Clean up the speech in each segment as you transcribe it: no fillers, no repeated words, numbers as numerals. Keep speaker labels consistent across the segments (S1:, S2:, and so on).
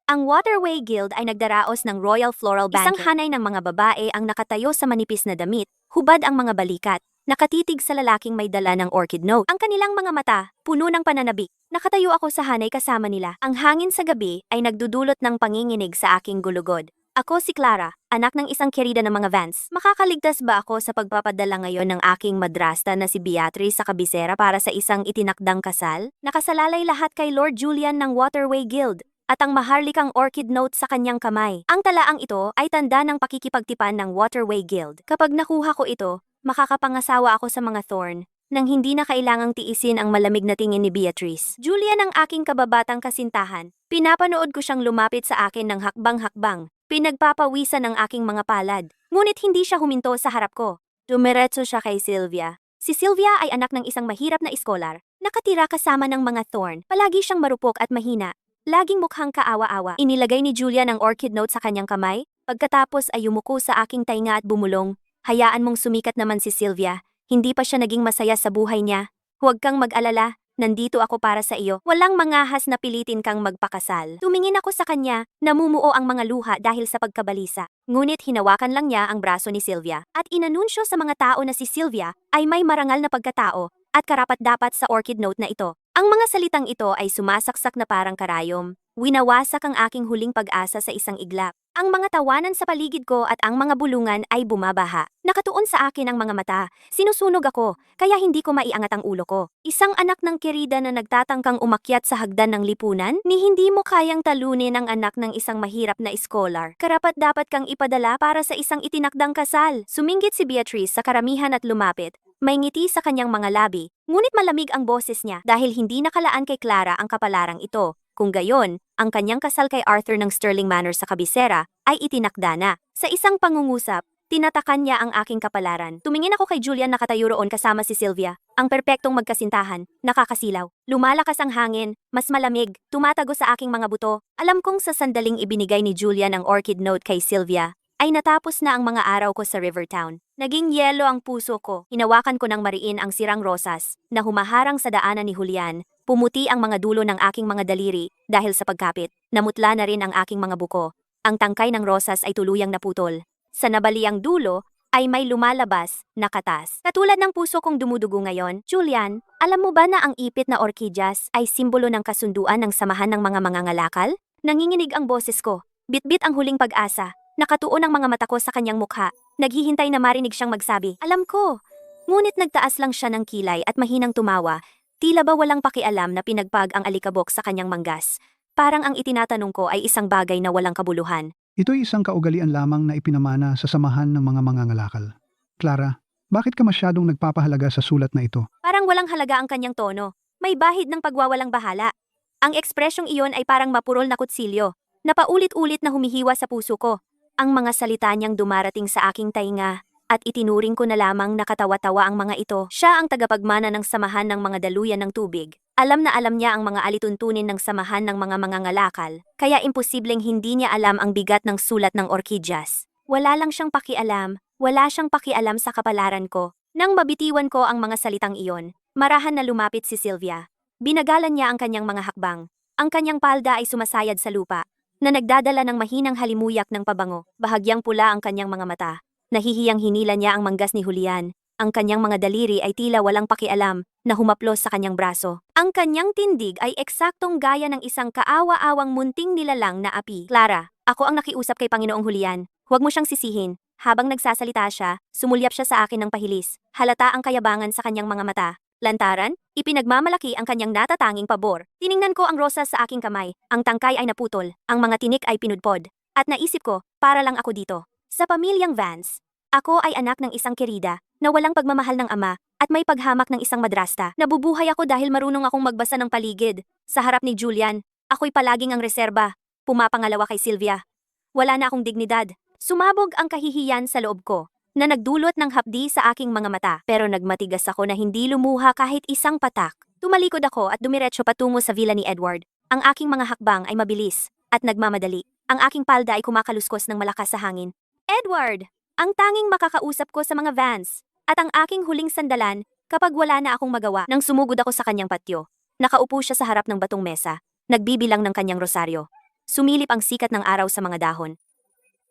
S1: Ang Waterway Guild ay nagdaraos ng Royal Floral Banquet. Isang hanay ng mga babae ang nakatayo sa manipis na damit, hubad ang mga balikat, nakatitig sa lalaking may dala ng orchid note. Ang kanilang mga mata, puno ng pananabik. Nakatayo ako sa hanay kasama nila. Ang hangin sa gabi ay nagdudulot ng panginginig sa aking gulugod. Ako si Clara, anak ng isang kirida ng mga Vance. Makakaligtas ba ako sa pagpapadala ngayon ng aking madrasta na si Beatrice sa kabisera para sa isang itinakdang kasal? Nakasalalay lahat kay Lord Julian ng Waterway Guild at ang maharlikang orchid note sa kanyang kamay. Ang talaang ito ay tanda ng pakikipagtipan ng Waterway Guild. Kapag nakuha ko ito, makakapangasawa ako sa mga Thorn nang hindi na kailangang tiisin ang malamig na tingin ni Beatrice. Julian ang aking kababatang kasintahan. Pinapanood ko siyang lumapit sa akin ng hakbang-hakbang. Pinagpapawisan ng aking mga palad. Ngunit hindi siya huminto sa harap ko. Dumiretso siya kay Sylvia. Si Sylvia ay anak ng isang mahirap na iskolar. Nakatira kasama ng mga Thorn. Palagi siyang marupok at mahina. Laging mukhang kaawa-awa. Inilagay ni Julian ang orchid note sa kanyang kamay. Pagkatapos ay yumuko sa aking tainga at bumulong. Hayaan mong sumikat naman si Sylvia. Hindi pa siya naging masaya sa buhay niya. Huwag kang mag-alala. Nandito ako para sa iyo. Walang mangahas na pilitin kang magpakasal. Tumingin ako sa kanya, namumuo ang mga luha dahil sa pagkabalisa. Ngunit hinawakan lang niya ang braso ni Sylvia. At inanunsyo sa mga tao na si Sylvia ay may marangal na pagkatao at karapat-dapat sa orchid note na ito. Ang mga salitang ito ay sumasaksak na parang karayom. Winawasak ang aking huling pag-asa sa isang iglap. Ang mga tawanan sa paligid ko at ang mga bulungan ay bumabaha. Nakatuon sa akin ang mga mata. Sinusunog ako, kaya hindi ko maiangat ang ulo ko. Isang anak ng kirida na nagtatangkang umakyat sa hagdan ng lipunan, ni hindi mo kayang talunin ang anak ng isang mahirap na scholar. Karapat-dapat kang ipadala para sa isang itinakdang kasal. Suminggit si Beatrice sa karamihan at lumapit. May ngiti sa kanyang mga labi, ngunit malamig ang boses niya dahil hindi nakalaan kay Clara ang kapalarang ito. Kung gayon, ang kanyang kasal kay Arthur ng Sterling Manor sa kabisera ay itinakda na. Sa isang pangungusap, tinatakan niya ang aking kapalaran. Tumingin ako kay Julian na nakatayo roon kasama si Sylvia. Ang perpektong magkasintahan, nakakasilaw. Lumalakas ang hangin, mas malamig, tumatago sa aking mga buto. Alam kong sa sandaling ibinigay ni Julian ang orchid note kay Sylvia, ay natapos na ang mga araw ko sa Rivertown. Naging yelo ang puso ko. Hinawakan ko ng mariin ang sirang rosas na humaharang sa daanan ni Julian. Pumuti ang mga dulo ng aking mga daliri dahil sa pagkapit. Namutla na rin ang aking mga buko. Ang tangkay ng rosas ay tuluyang naputol. Sa nabaliang dulo ay may lumalabas na katas. Katulad ng puso kong dumudugo ngayon, Julian, alam mo ba na ang ipit na orchidyas ay simbolo ng kasunduan ng samahan ng mga mangangalakal? Nanginginig ang boses ko. Bitbit ang huling pag-asa. Nakatuon ang mga mata ko sa kanyang mukha. Naghihintay na marinig siyang magsabi, "Alam ko." Ngunit nagtaas lang siya ng kilay at mahinang tumawa. Tila ba walang pakialam na pinagpag ang alikabok sa kanyang manggas. Parang ang itinatanong ko ay isang bagay na walang kabuluhan.
S2: Ito'y isang kaugalian lamang na ipinamana sa samahan ng mga mangangalakal. Clara, bakit ka masyadong nagpapahalaga sa sulat na ito?
S1: Parang walang halaga ang kanyang tono. May bahid ng pagwawalang bahala. Ang ekspresyong iyon ay parang mapurol na kutsilyo, na paulit-ulit na humihiwa sa puso ko. Ang mga salita niyang dumarating sa aking tainga, at itinuring ko na lamang nakatawa-tawa ang mga ito. Siya ang tagapagmana ng samahan ng mga daluyan ng tubig. Alam na alam niya ang mga alituntunin ng samahan ng mga mangangalakal, kaya imposibleng hindi niya alam ang bigat ng sulat ng orchidyas. Wala lang siyang pakialam, wala siyang pakialam sa kapalaran ko. Nang mabitiwan ko ang mga salitang iyon, marahan na lumapit si Sylvia. Binagalan niya ang kanyang mga hakbang. Ang kanyang palda ay sumasayad sa lupa, na nagdadala ng mahinang halimuyak ng pabango. Bahagyang pula ang kanyang mga mata. Nahihiyang hinila niya ang manggas ni Julian. Ang kanyang mga daliri ay tila walang pakialam na humaplos sa kanyang braso. Ang kanyang tindig ay eksaktong gaya ng isang kaawa-awang munting nilalang na api. Clara, ako ang nakiusap kay Panginoong Julian. Huwag mo siyang sisihin. Habang nagsasalita siya, sumulyap siya sa akin ng pahilis. Halata ang kayabangan sa kanyang mga mata. Lantaran, ipinagmamalaki ang kanyang natatanging pabor. Tiningnan ko ang rosas sa aking kamay. Ang tangkay ay naputol, ang mga tinik ay pinudpod. At naisip ko, para lang ako dito. Sa pamilyang Vance, ako ay anak ng isang kirida na walang pagmamahal ng ama at may paghamak ng isang madrasta. Nabubuhay ako dahil marunong akong magbasa ng paligid. Sa harap ni Julian, ako'y palaging ang reserba. Pumapangalawa kay Sylvia. Wala na akong dignidad. Sumabog ang kahihiyan sa loob ko na nagdulot ng hapdi sa aking mga mata. Pero nagmatigas ako na hindi lumuha kahit isang patak. Tumalikod ako at dumiretso patungo sa villa ni Edward. Ang aking mga hakbang ay mabilis at nagmamadali. Ang aking palda ay kumakaluskos ng malakas sa hangin. Edward! Ang tanging makakausap ko sa mga Vance, at ang aking huling sandalan kapag wala na akong magawa. Nang sumugod ako sa kanyang patio, nakaupo siya sa harap ng batong mesa, nagbibilang ng kanyang rosaryo. sumilip ang sikat ng araw sa mga dahon.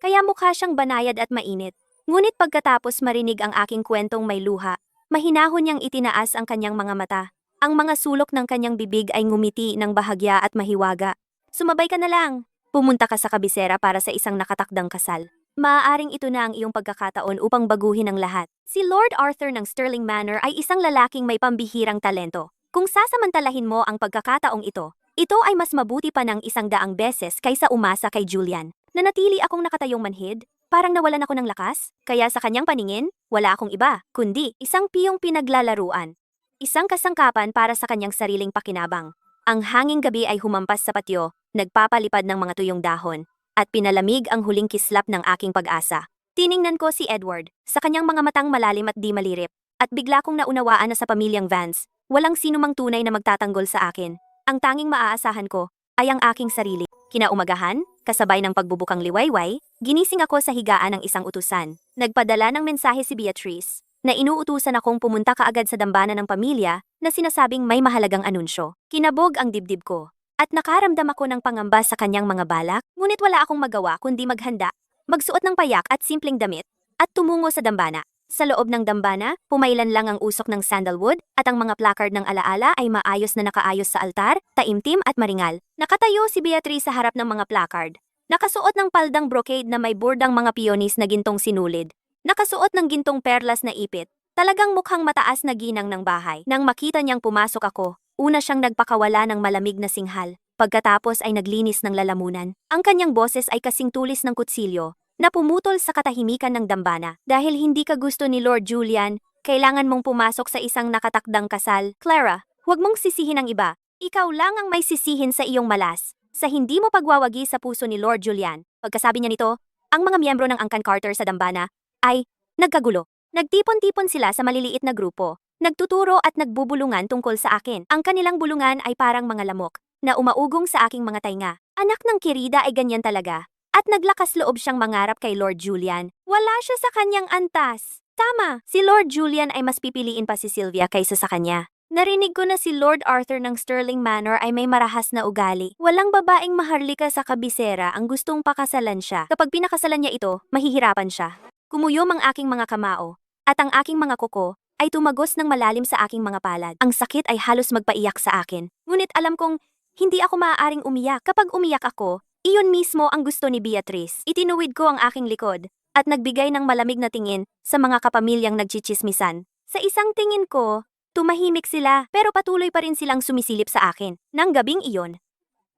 S1: Kaya mukha siyang banayad at mainit. Ngunit pagkatapos marinig ang aking kwentong may luha, mahinahon niyang itinaas ang kanyang mga mata. Ang mga sulok ng kanyang bibig ay ngumiti ng bahagya at mahiwaga. Sumabay ka na lang. Pumunta ka sa kabisera para sa isang nakatakdang kasal. Maaaring ito na ang iyong pagkakataon upang baguhin ang lahat. Si Lord Arthur ng Stirling Manor ay isang lalaking may pambihirang talento. Kung sasamantalahin mo ang pagkakataong ito ay mas mabuti pa ng 100 beses kaysa umasa kay Julian. Nanatili akong nakatayong manhid, parang nawalan ako ng lakas, kaya sa kanyang paningin, wala akong iba, kundi isang piyong pinaglalaruan. Isang kasangkapan para sa kanyang sariling pakinabang. Ang hanging gabi ay humampas sa patio, nagpapalipad ng mga tuyong dahon, at pinalamig ang huling kislap ng aking pag-asa. Tiningnan ko si Edward, sa kanyang mga matang malalim at di malirip, at bigla kong naunawaan na sa pamilyang Vance, walang sinumang tunay na magtatanggol sa akin. Ang tanging maaasahan ko ay ang aking sarili. Kinaumagahan, kasabay ng pagbubukang liwayway, ginising ako sa higaan ng isang utusan. Nagpadala ng mensahe si Beatrice na inuutusan akong pumunta kaagad sa dambana ng pamilya na sinasabing may mahalagang anunsyo. Kinabog ang dibdib ko at nakaramdam ako ng pangamba sa kanyang mga balak, ngunit wala akong magawa kundi maghanda, magsuot ng payak at simpleng damit, at tumungo sa dambana. Sa loob ng dambana, pumailan lang ang usok ng sandalwood at ang mga placard ng alaala ay maayos na nakaayos sa altar, taimtim at maringal. Nakatayo si Beatrice sa harap ng mga placard. Nakasuot ng paldang brocade na may bordang mga pionis na gintong sinulid. Nakasuot ng gintong perlas na ipit. Talagang mukhang mataas na ginang ng bahay. Nang makita niyang pumasok ako, una siyang nagpakawala ng malamig na singhal. Pagkatapos ay naglinis ng lalamunan. Ang kanyang boses ay kasing tulis ng kutsilyo na pumutol sa katahimikan ng dambana. Dahil hindi ka gusto ni Lord Julian, kailangan mong pumasok sa isang nakatakdang kasal. Clara, huwag mong sisihin ang iba. Ikaw lang ang may sisihin sa iyong malas. Sa hindi mo pagwawagi sa puso ni Lord Julian. Pagkasabi niya nito, ang mga miyembro ng Angkan Carter sa dambana ay nagkagulo. Nagtipon-tipon sila sa maliliit na grupo. Nagtuturo at nagbubulungan tungkol sa akin. Ang kanilang bulungan ay parang mga lamok na umaugong sa aking mga tainga. Anak ng Kirida ay ganyan talaga. At naglakas loob siyang mangarap kay Lord Julian. Wala siya sa kanyang antas. Tama, si Lord Julian ay mas pipiliin pa si Sylvia kaysa sa kanya. Narinig ko na si Lord Arthur ng Stirling Manor ay may marahas na ugali. Walang babaeng maharlika sa kabisera ang gustong pakasalan siya. Kapag pinakasalan niya ito, mahihirapan siya. Kumuyom ang aking mga kamao, at ang aking mga kuko ay tumagos ng malalim sa aking mga palad. Ang sakit ay halos magpaiyak sa akin. Ngunit alam kong hindi ako maaaring umiyak. Kapag umiyak ako, iyon mismo ang gusto ni Beatrice. Itinuwid ko ang aking likod at nagbigay ng malamig na tingin sa mga kapamilyang nagchichismisan. Sa isang tingin ko, tumahimik sila pero patuloy pa rin silang sumisilip sa akin. Nang gabing iyon,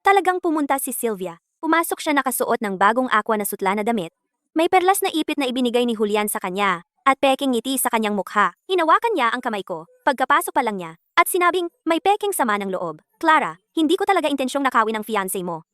S1: talagang pumunta si Sylvia. Pumasok siya nakasuot ng bagong aqua na sutla na damit. May perlas na ipit na ibinigay ni Julian sa kanya at peking ngiti sa kanyang mukha. Hinawakan niya ang kamay ko pagkapasok pa lang niya at sinabing may peking sama ng loob. Clara, hindi ko talaga intensyong nakawin ang fiancé mo.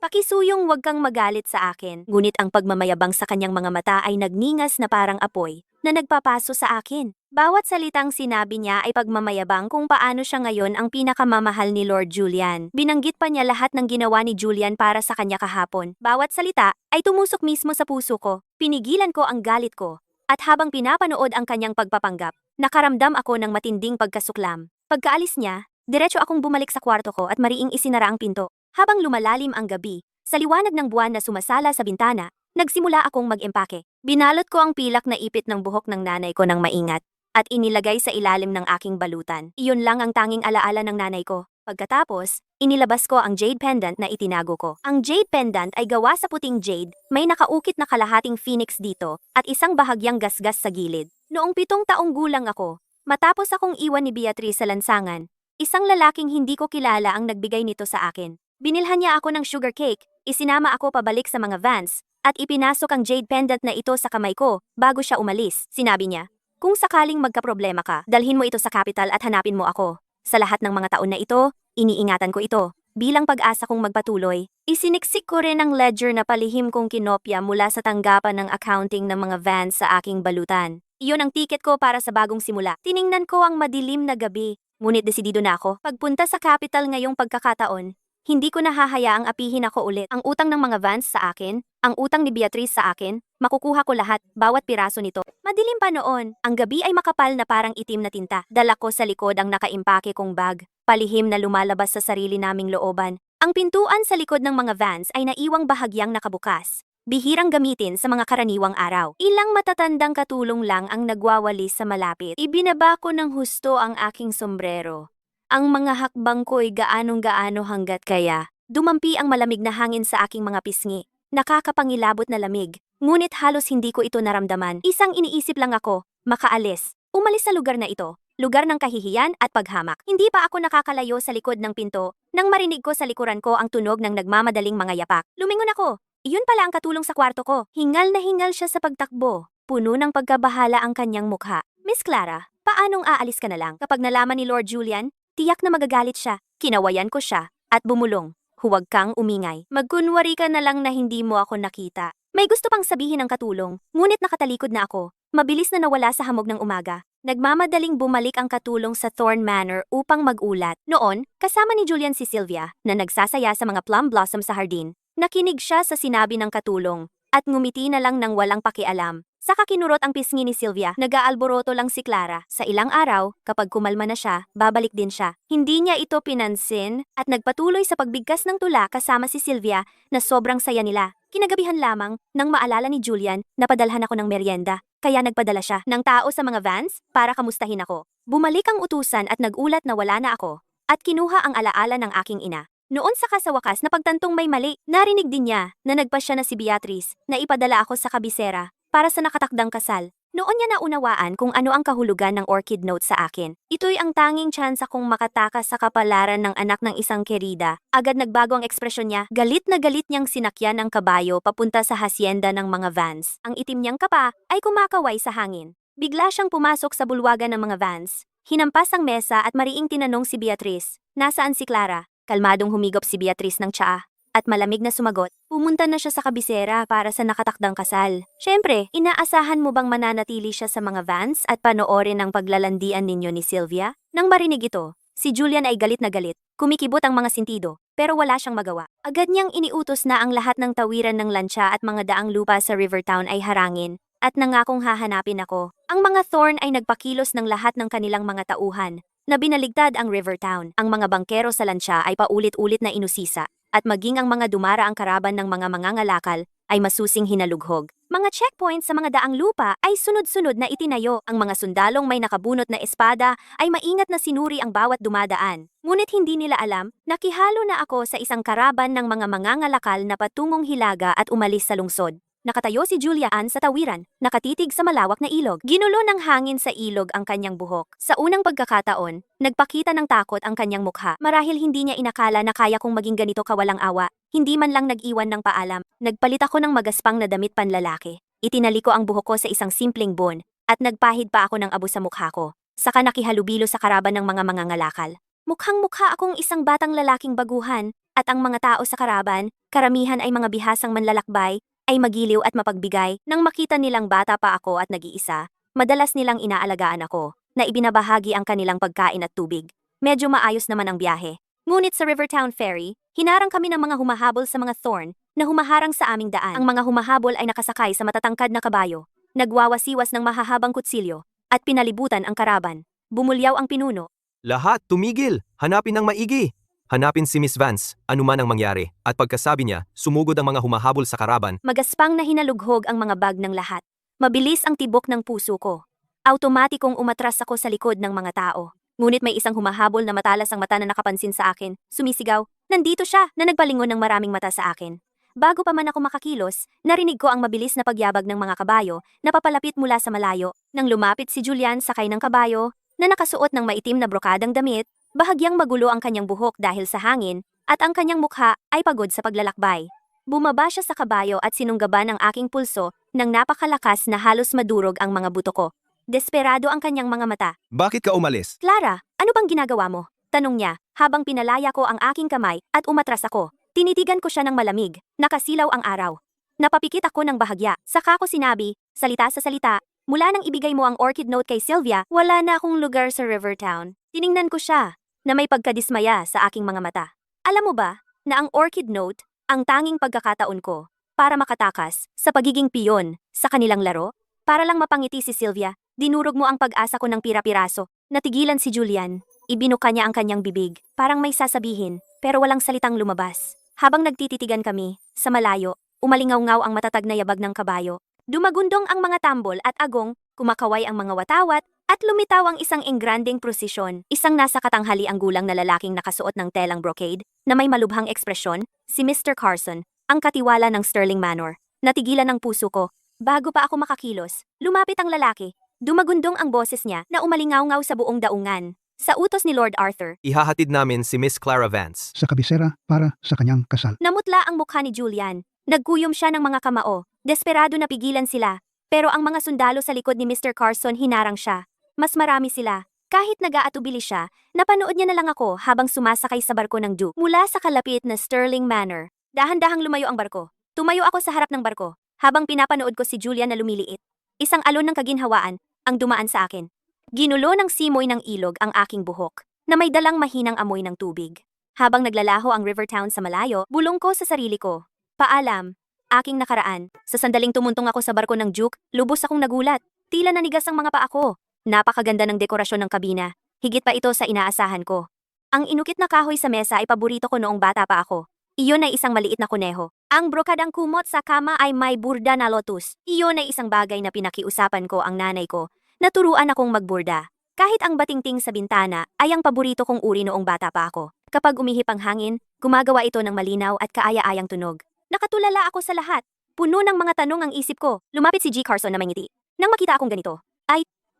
S1: Pakisuyong wag kang magalit sa akin. Ngunit ang pagmamayabang sa kanyang mga mata ay nagningas na parang apoy na nagpapaso sa akin. Bawat salitang sinabi niya ay pagmamayabang kung paano siya ngayon ang pinakamamahal ni Lord Julian. Binanggit pa niya lahat ng ginawa ni Julian para sa kanya kahapon. Bawat salita ay tumusok mismo sa puso ko. Pinigilan ko ang galit ko. At habang pinapanood ang kanyang pagpapanggap, nakaramdam ako ng matinding pagkasuklam. Pagkaalis niya, diretso akong bumalik sa kwarto ko at mariing isinara ang pinto. Habang lumalalim ang gabi, sa liwanag ng buwan na sumasala sa bintana, nagsimula akong mag-empake. Binalot ko ang pilak na ipit ng buhok ng nanay ko ng maingat at inilagay sa ilalim ng aking balutan. Iyon lang ang tanging alaala ng nanay ko. Pagkatapos, inilabas ko ang jade pendant na itinago ko. Ang jade pendant ay gawa sa puting jade, may nakaukit na kalahating phoenix dito at isang bahagyang gasgas sa gilid. Noong 7 taong gulang ako, matapos akong iwan ni Beatrice sa lansangan, isang lalaking hindi ko kilala ang nagbigay nito sa akin. Binilhan niya ako ng sugar cake, isinama ako pabalik sa mga Vance, at ipinasok ang jade pendant na ito sa kamay ko bago siya umalis. Sinabi niya, kung sakaling magkaproblema ka, dalhin mo ito sa capital at hanapin mo ako. Sa lahat ng mga taon na ito, iniingatan ko ito. Bilang pag-asa kong magpatuloy, isiniksik ko rin ang ledger na palihim kong kinopya mula sa tanggapan ng accounting ng mga Vance sa aking balutan. Iyon ang tiket ko para sa bagong simula. Tiningnan ko ang madilim na gabi, ngunit desidido na ako. Pagpunta sa capital ngayong pagkakataon, hindi ko nahahayaang apihin ako ulit. Ang utang ng mga Vance sa akin, ang utang ni Beatrice sa akin, makukuha ko lahat, bawat piraso nito. Madilim pa noon, ang gabi ay makapal na parang itim na tinta. Dala ko sa likod ang nakaimpake kong bag, palihim na lumalabas sa sarili naming looban. Ang pintuan sa likod ng mga vans ay naiwang bahagyang nakabukas. Bihirang gamitin sa mga karaniwang araw. Ilang matatandang katulong lang ang nagwawalis sa malapit. Ibinaba ko ng husto ang aking sombrero. Ang mga hakbang ko'y gaanong-gaano hanggat kaya. Dumampi ang malamig na hangin sa aking mga pisngi. Nakakapangilabot na lamig. Ngunit halos hindi ko ito naramdaman. Isang iniisip lang ako, makaalis. Umalis sa lugar na ito. Lugar ng kahihiyan at paghamak. Hindi pa ako nakakalayo sa likod ng pinto nang marinig ko sa likuran ko ang tunog ng nagmamadaling mga yapak. Lumingon ako. Iyon pala ang katulong sa kwarto ko. Hingal na hingal siya sa pagtakbo. Puno ng pagkabahala ang kanyang mukha. Miss Clara, paanong aalis ka na lang? Kapag nalaman ni Lord Julian, tiyak na magagalit siya. Kinawayan ko siya at bumulong. Huwag kang umingay. Magkunwari ka na lang na hindi mo ako nakita. May gusto pang sabihin ng katulong, ngunit nakatalikod na ako. Mabilis na nawala sa hamog ng umaga. Nagmamadaling bumalik ang katulong sa Thorn Manor upang mag-ulat. Noon, kasama ni Julian si Sylvia na nagsasaya sa mga plum blossom sa hardin. Nakinig siya sa sinabi ng katulong at ngumiti na lang ng walang pakialam. Saka kinurot ang pisngi ni Sylvia. Nag-aalboroto lang si Clara. Sa ilang araw, kapag kumalma na siya, babalik din siya. Hindi niya ito pinansin at nagpatuloy sa pagbigkas ng tula kasama si Sylvia na sobrang saya nila. Kinagabihan lamang, nang maalala ni Julian, napadalhan ako ng merienda. Kaya nagpadala siya ng tao sa mga vans para kamustahin ako. Bumalik ang utusan at nagulat na wala na ako. At kinuha ang alaala ng aking ina. Noon sa kasawakas na pagtantong may mali, narinig din niya na nagpasya na si Beatrice na ipadala ako sa kabisera para sa nakatakdang kasal. Noon niya naunawaan kung ano ang kahulugan ng orchid note sa akin. Ito'y ang tanging tsansa kong makatakas sa kapalaran ng anak ng isang kerida. Agad nagbago ang ekspresyon niya. Galit na galit niyang sinakyan ang kabayo papunta sa hasyenda ng mga vans. Ang itim niyang kapa ay kumakaway sa hangin. Bigla siyang pumasok sa bulwagan ng mga vans. Hinampas ang mesa at mariing tinanong si Beatrice, "Nasaan si Clara?" Kalmadong humigop si Beatrice ng tsaa. At malamig na sumagot, pumunta na siya sa kabisera para sa nakatakdang kasal. Siyempre, inaasahan mo bang mananatili siya sa mga vans at panoorin ang paglalandian ninyo ni Sylvia? Nang marinig ito, si Julian ay galit na galit. Kumikibot ang mga sintido, pero wala siyang magawa. Agad niyang iniutos na ang lahat ng tawiran ng lansya at mga daang lupa sa Rivertown ay harangin, at nangakong hahanapin ako. Ang mga Thorn ay nagpakilos ng lahat ng kanilang mga tauhan, na binaligtad ang Rivertown. Ang mga bangkero sa lansya ay paulit-ulit na inusisa. At maging ang mga dumaraang karaban ng mga mangangalakal ay masusing hinalughog. Mga checkpoints sa mga daang lupa ay sunod-sunod na itinayo. Ang mga sundalong may nakabunot na espada ay maingat na sinuri ang bawat dumadaan. Ngunit hindi nila alam, nakihalo na ako sa isang karaban ng mga mangangalakal na patungong Hilaga at umalis sa lungsod. Nakatayo si Julian sa tawiran, nakatitig sa malawak na ilog. Ginulo ng hangin sa ilog ang kanyang buhok. Sa unang pagkakataon, nagpakita ng takot ang kanyang mukha. Marahil hindi niya inakala na kaya kong maging ganito kawalang awa. Hindi man lang nag-iwan ng paalam. Nagpalit ako ng magaspang na damit panlalaki. Itinali ko ang buhok ko sa isang simpleng bon, at nagpahid pa ako ng abo sa mukha ko. Saka nakihalubilo sa karaban ng mga mangangalakal. Mukhang-mukha akong isang batang lalaking baguhan, at ang mga tao sa karaban, karamihan ay mga bihasang manlalakbay, ay magiliw at mapagbigay. Nang makita nilang bata pa ako at nag-iisa, madalas nilang inaalagaan ako, na ibinabahagi ang kanilang pagkain at tubig. Medyo maayos naman ang biyahe. Ngunit sa Rivertown Ferry, hinarang kami ng mga humahabol sa mga Thorn na humaharang sa aming daan. Ang mga humahabol ay nakasakay sa matatangkad na kabayo, nagwawasiwas ng mahahabang kutsilyo, at pinalibutan ang karaban. Bumulyaw ang pinuno.
S3: Lahat tumigil! Hanapin ng maigi! Hanapin si Miss Vance, anuman ang mangyari, at pagkasabi niya, sumugod ang mga humahabol sa karaban.
S1: Magaspang na hinalughog ang mga bag ng lahat. Mabilis ang tibok ng puso ko. Automatikong umatras ako sa likod ng mga tao. Ngunit may isang humahabol na matalas ang mata na nakapansin sa akin. Sumisigaw, "Nandito siya!" na nagpalingon ng maraming mata sa akin. Bago pa man ako makakilos, narinig ko ang mabilis na pagyabag ng mga kabayo na papalapit mula sa malayo. Nang lumapit si Julian sakay ng kabayo, na nakasuot ng maitim na brokadang damit, bahagyang magulo ang kanyang buhok dahil sa hangin, at ang kanyang mukha ay pagod sa paglalakbay. Bumaba siya sa kabayo at sinunggaban ang aking pulso nang napakalakas na halos madurog ang mga buto ko. Desperado ang kanyang mga mata.
S3: Bakit ka umalis?
S1: "Clara, ano bang ginagawa mo?" tanong niya, habang pinalaya ko ang aking kamay at umatras ako. Tinitigan ko siya ng malamig, nakasilaw ang araw. Napapikit ako ng bahagya, saka ko sinabi, salita sa salita, "Mula nang ibigay mo ang orchid note kay Sylvia, wala na akong lugar sa Rivertown." Tiningnan ko siya, na may pagkadismaya sa aking mga mata. Alam mo ba, na ang orchid note, ang tanging pagkakataon ko, para makatakas, sa pagiging piyon, sa kanilang laro? Para lang mapangiti si Sylvia, dinurog mo ang pag-asa ko ng pira-piraso. Natigilan si Julian, ibinuka niya ang kanyang bibig, parang may sasabihin. pero walang salitang lumabas. Habang nagtititigan kami, sa malayo, umalingaw-ngaw ang matatag na yabag ng kabayo. Dumagundong ang mga tambol at agong, kumakaway ang mga watawat, at lumitaw ang isang engranding prosesyon. Isang nasa katanghali ang gulang na lalaking nakasuot ng telang brocade, na may malubhang ekspresyon, si Mr. Carson, ang katiwala ng Sterling Manor. Natigilan ang puso ko. Bago pa ako makakilos, lumapit ang lalaki. Dumagundong ang boses niya na umalingaw-ngaw sa buong daungan. Sa utos ni Lord Arthur,
S3: Ihahatid namin si Miss Clara Vance.
S2: Sa kabisera para sa kanyang kasal.
S1: namutla ang mukha ni Julian. Nagkuyom siya ng mga kamao. Desperado na pigilan sila. Pero ang mga sundalo sa likod ni Mr. Carson hinarang siya. Mas marami sila. Kahit nag-aatubili siya, napanood niya na lang ako habang sumasakay sa barko ng Duke mula sa kalapit na Sterling Manor. Dahan-dahang lumayo ang barko. Tumayo ako sa harap ng barko habang pinapanood ko si Julian na lumiliit. Isang alon ng kaginhawaan ang dumaan sa akin. Ginulo ng simoy ng ilog ang aking buhok na may dalang mahinang amoy ng tubig. Habang naglalaho ang river town sa malayo, bulong ko sa sarili ko. Paalam, aking nakaraan. Sa sandaling tumuntong ako sa barko ng Duke, lubos akong nagulat. Tila nanigas ang mga paa ko. Napakaganda ng dekorasyon ng kabina. Higit pa ito sa inaasahan ko. Ang inukit na kahoy sa mesa ay paborito ko noong bata pa ako. Iyon ay isang maliit na kuneho. Ang brokadang kumot sa kama ay may burda na lotus. Iyon ay isang bagay na pinakiusapan ko ang nanay ko. Naturuan akong magburda. Kahit ang batingting sa bintana ay ang paborito kong uri noong bata pa ako. Kapag umihip ang hangin, gumagawa ito ng malinaw at kaaya-ayang tunog. Nakatulala ako sa lahat. Puno ng mga tanong ang isip ko. Lumapit si G. Carson na may ngiti. Nang makita akong ganito,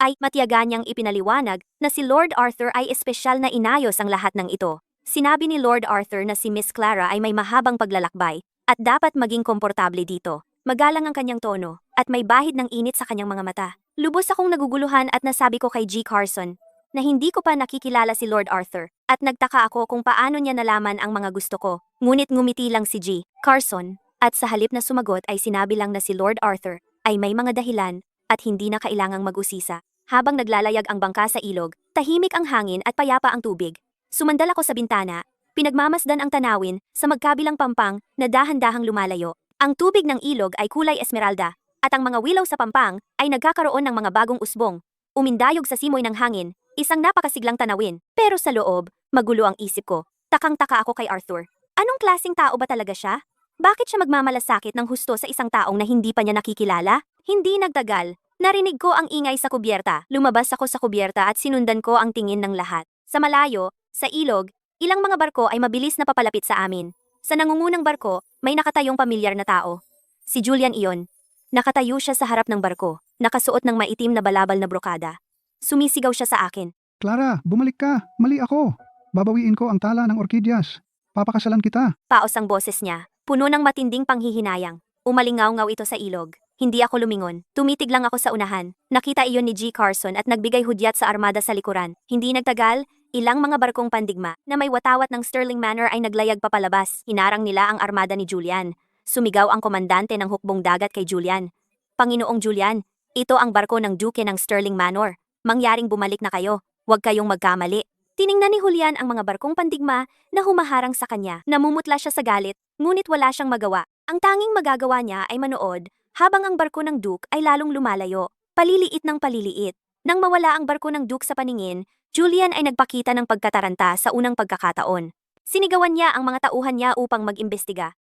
S1: ay matiyaga niyang ipinaliwanag na si Lord Arthur ay espesyal na inayos ang lahat ng ito. Sinabi ni Lord Arthur na si Miss Clara ay may mahabang paglalakbay at dapat maging komportable dito. Magalang ang kanyang tono at may bahid ng init sa kanyang mga mata. Lubos akong naguguluhan at nasabi ko kay G. Carson na hindi ko pa nakikilala si Lord Arthur at nagtaka ako kung paano niya nalaman ang mga gusto ko. Ngunit ngumiti lang si G. Carson at sa halip na sumagot ay sinabi lang na si Lord Arthur ay may mga dahilan at hindi na kailangang mag-usisa. Habang naglalayag ang bangka sa ilog, tahimik ang hangin at payapa ang tubig. Sumandal ako sa bintana, pinagmamasdan ang tanawin sa magkabilang pampang na dahan-dahang lumalayo. Ang tubig ng ilog ay kulay esmeralda, at ang mga willow sa pampang ay nagkakaroon ng mga bagong usbong. Umindayog sa simoy ng hangin, isang napakasiglang tanawin. Pero sa loob, magulo ang isip ko. Takang-taka ako kay Arthur. Anong klaseng tao ba talaga siya? Bakit siya magmamalasakit ng husto sa isang taong na hindi pa niya nakikilala? Hindi nagtagal. Narinig ko ang ingay sa kubyerta. Lumabas ako sa kubyerta at sinundan ko ang tingin ng lahat. Sa malayo, sa ilog, ilang mga barko ay mabilis na papalapit sa amin. Sa nangungunang barko, may nakatayong pamilyar na tao. Si Julian iyon. Nakatayo siya sa harap ng barko, nakasuot ng maitim na balabal na brokada. Sumisigaw siya sa akin.
S2: Clara, bumalik ka. Mali ako. Babawiin ko ang tala ng orkidyas. Papakasalan kita.
S1: Paos ang boses niya, puno ng matinding panghihinayang. Umalingaw-ngaw ito sa ilog. Hindi ako lumingon. Tumitig lang ako sa unahan. Nakita iyon ni G. Carson at nagbigay hudyat sa armada sa likuran. Hindi nagtagal, ilang mga barkong pandigma na may watawat ng Sterling Manor ay naglayag papalabas. Hinarang nila ang armada ni Julian. Sumigaw ang komandante ng hukbong dagat kay Julian. Panginoong Julian, ito ang barko ng Duke ng Sterling Manor. Mangyaring bumalik na kayo. Huwag kayong magkamali. Tiningnan ni Julian ang mga barkong pandigma na humaharang sa kanya. Namumutla siya sa galit, ngunit wala siyang magawa. Ang tanging magagawa niya ay manood habang ang barko ng Duke ay lalong lumalayo. Paliliit ng paliliit. Nang mawala ang barko ng Duke sa paningin, Julian ay nagpakita ng pagkataranta sa unang pagkakataon. Sinigawan niya ang mga tauhan niya upang mag-imbestiga.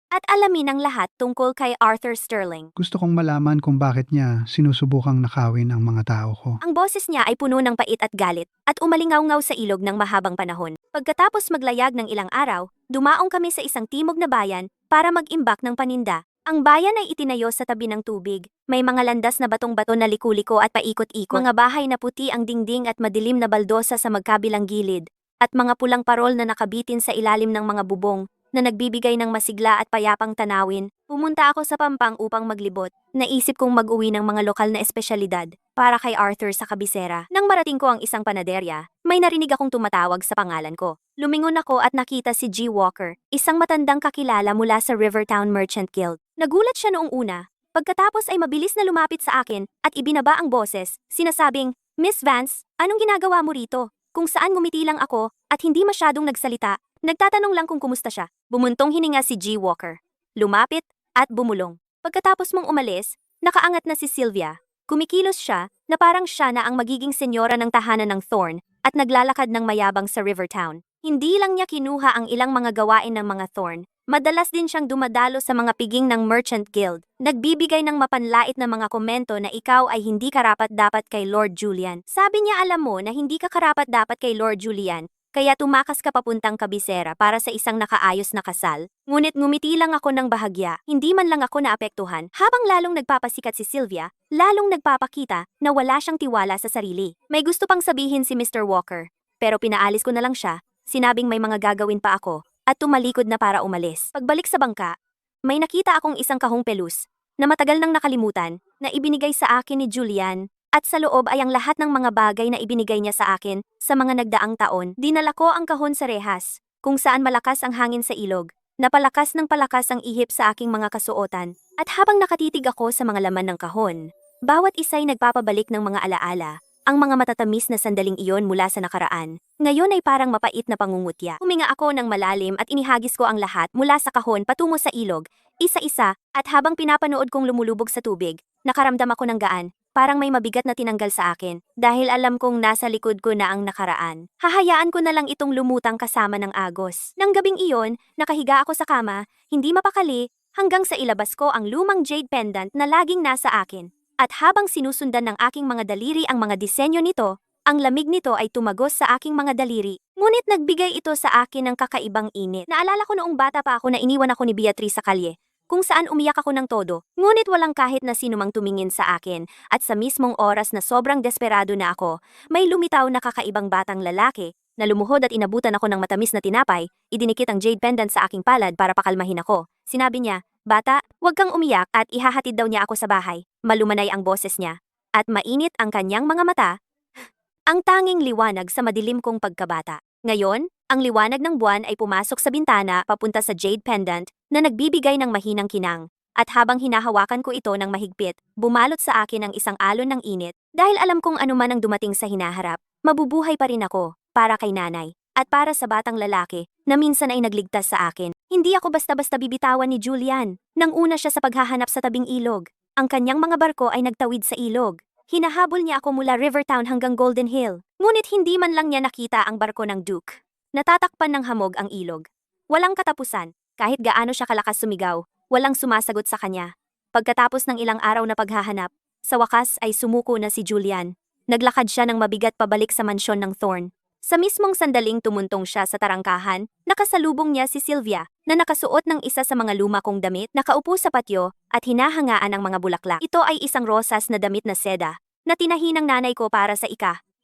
S1: At alamin ang lahat tungkol kay Arthur Sterling.
S2: Gusto kong malaman kung bakit niya sinusubukang nakawin ang mga tao ko.
S1: Ang boses niya ay puno ng pait at galit at umalingaw-ngaw sa ilog ng mahabang panahon. Pagkatapos maglayag ng ilang araw, dumaong kami sa isang timog na bayan para mag-imbak ng paninda. Ang bayan ay itinayo sa tabi ng tubig. May mga landas na batong-bato na liku-liko at paikot-ikot. Mga bahay na puti ang dingding at madilim na baldosa sa magkabilang gilid. At mga pulang parol na nakabitin sa ilalim ng mga bubong na nagbibigay ng masigla at payapang tanawin. Pumunta ako sa Pampang upang maglibot. Naisip kong mag-uwi ng mga lokal na espesyalidad para kay Arthur sa kabisera. Nang marating ko ang isang panaderya, may narinig akong tumatawag sa pangalan ko. Lumingon ako at nakita si G. Walker, isang matandang kakilala mula sa Rivertown Merchant Guild. Nagulat siya noong una. Pagkatapos ay mabilis na lumapit sa akin at ibinaba ang boses, sinasabing, "Miss Vance, anong ginagawa mo rito?" Kung saan ngumiti lang ako at hindi masyadong nagsalita, nagtatanong lang kung kumusta siya. Bumuntong hininga si G. Walker. Lumapit at bumulong. Pagkatapos mong umalis, nakaangat na si Sylvia. Kumikilos siya na parang siya na ang magiging senyora ng tahanan ng Thorn at naglalakad ng mayabang sa Rivertown. Hindi lang niya kinuha ang ilang mga gawain ng mga Thorn, madalas din siyang dumadalo sa mga piging ng Merchant Guild, nagbibigay ng mapanlait na mga komento na ikaw ay hindi karapat-dapat kay Lord Julian. Sabi niya alam mo na hindi ka karapat-dapat kay Lord Julian, kaya tumakas ka papuntang kabisera para sa isang nakaayos na kasal. Ngunit ngumiti lang ako ng bahagya, hindi man lang ako naapektuhan. Habang lalong nagpapasikat si Sylvia, lalong nagpapakita na wala siyang tiwala sa sarili. May gusto pang sabihin si Mr. Walker, pero pinaalis ko na lang siya. Sinabing may mga gagawin pa ako at tumalikod na para umalis. Pagbalik sa bangka, may nakita akong isang kahong pelus na matagal nang nakalimutan na ibinigay sa akin ni Julian at sa loob ay ang lahat ng mga bagay na ibinigay niya sa akin sa mga nagdaang taon. Dinala ko ang kahon sa rehas kung saan malakas ang hangin sa ilog. Napalakas ng palakas ang ihip sa aking mga kasuotan at habang nakatitig ako sa mga laman ng kahon, bawat isa'y nagpapabalik ng mga alaala. Ang mga matatamis na sandaling iyon mula sa nakaraan, ngayon ay parang mapait na pangungutya. Huminga ako ng malalim at inihagis ko ang lahat mula sa kahon patungo sa ilog, isa-isa, at habang pinapanood kong lumulubog sa tubig, nakaramdam ako ng gaan, parang may mabigat na tinanggal sa akin, dahil alam kong nasa likod ko na ang nakaraan. Hahayaan ko na lang itong lumutang kasama ng agos. Nang gabing iyon, nakahiga ako sa kama, hindi mapakali, hanggang sa ilabas ko ang lumang jade pendant na laging nasa akin. At habang sinusundan ng aking mga daliri ang mga disenyo nito, ang lamig nito ay tumagos sa aking mga daliri. Ngunit nagbigay ito sa akin ng kakaibang init. Naalala ko noong bata pa ako na iniwan ako ni Beatrice sa kalye, kung saan umiyak ako ng todo. Ngunit walang kahit na sinumang tumingin sa akin, at sa mismong oras na sobrang desperado na ako, may lumitaw na kakaibang batang lalaki, na lumuhod at inabutan ako ng matamis na tinapay, idinikit ang jade pendant sa aking palad para pakalmahin ako. Sinabi niya, "Bata, huwag kang umiyak," at ihahatid daw niya ako sa bahay. Malumanay ang boses niya, at mainit ang kanyang mga mata. Ang tanging liwanag sa madilim kong pagkabata. Ngayon, ang liwanag ng buwan ay pumasok sa bintana papunta sa jade pendant na nagbibigay ng mahinang kinang. At habang hinahawakan ko ito ng mahigpit, bumalot sa akin ang isang alon ng init. Dahil alam kong anuman ang dumating sa hinaharap, mabubuhay pa rin ako, para kay nanay, at para sa batang lalaki, na minsan ay nagligtas sa akin. Hindi ako basta-basta bibitawan ni Julian. Nang una siya sa paghahanap sa tabing ilog, ang kanyang mga barko ay nagtawid sa ilog. Hinahabol niya ako mula Rivertown hanggang Golden Hill. Ngunit hindi man lang niya nakita ang barko ng Duke. Natatakpan ng hamog ang ilog. Walang katapusan, kahit gaano siya kalakas sumigaw, walang sumasagot sa kanya. Pagkatapos ng ilang araw na paghahanap, sa wakas ay sumuko na si Julian. Naglakad siya ng mabigat pabalik sa mansyon ng Thorn. Sa mismong sandaling tumuntong siya sa tarangkahan, nakasalubong niya si Sylvia, na nakasuot ng isa sa mga luma kong damit, nakaupo sa patio, at hinahangaan ang mga bulaklak. Ito ay isang rosas na damit na seda, na tinahi ng nanay ko para sa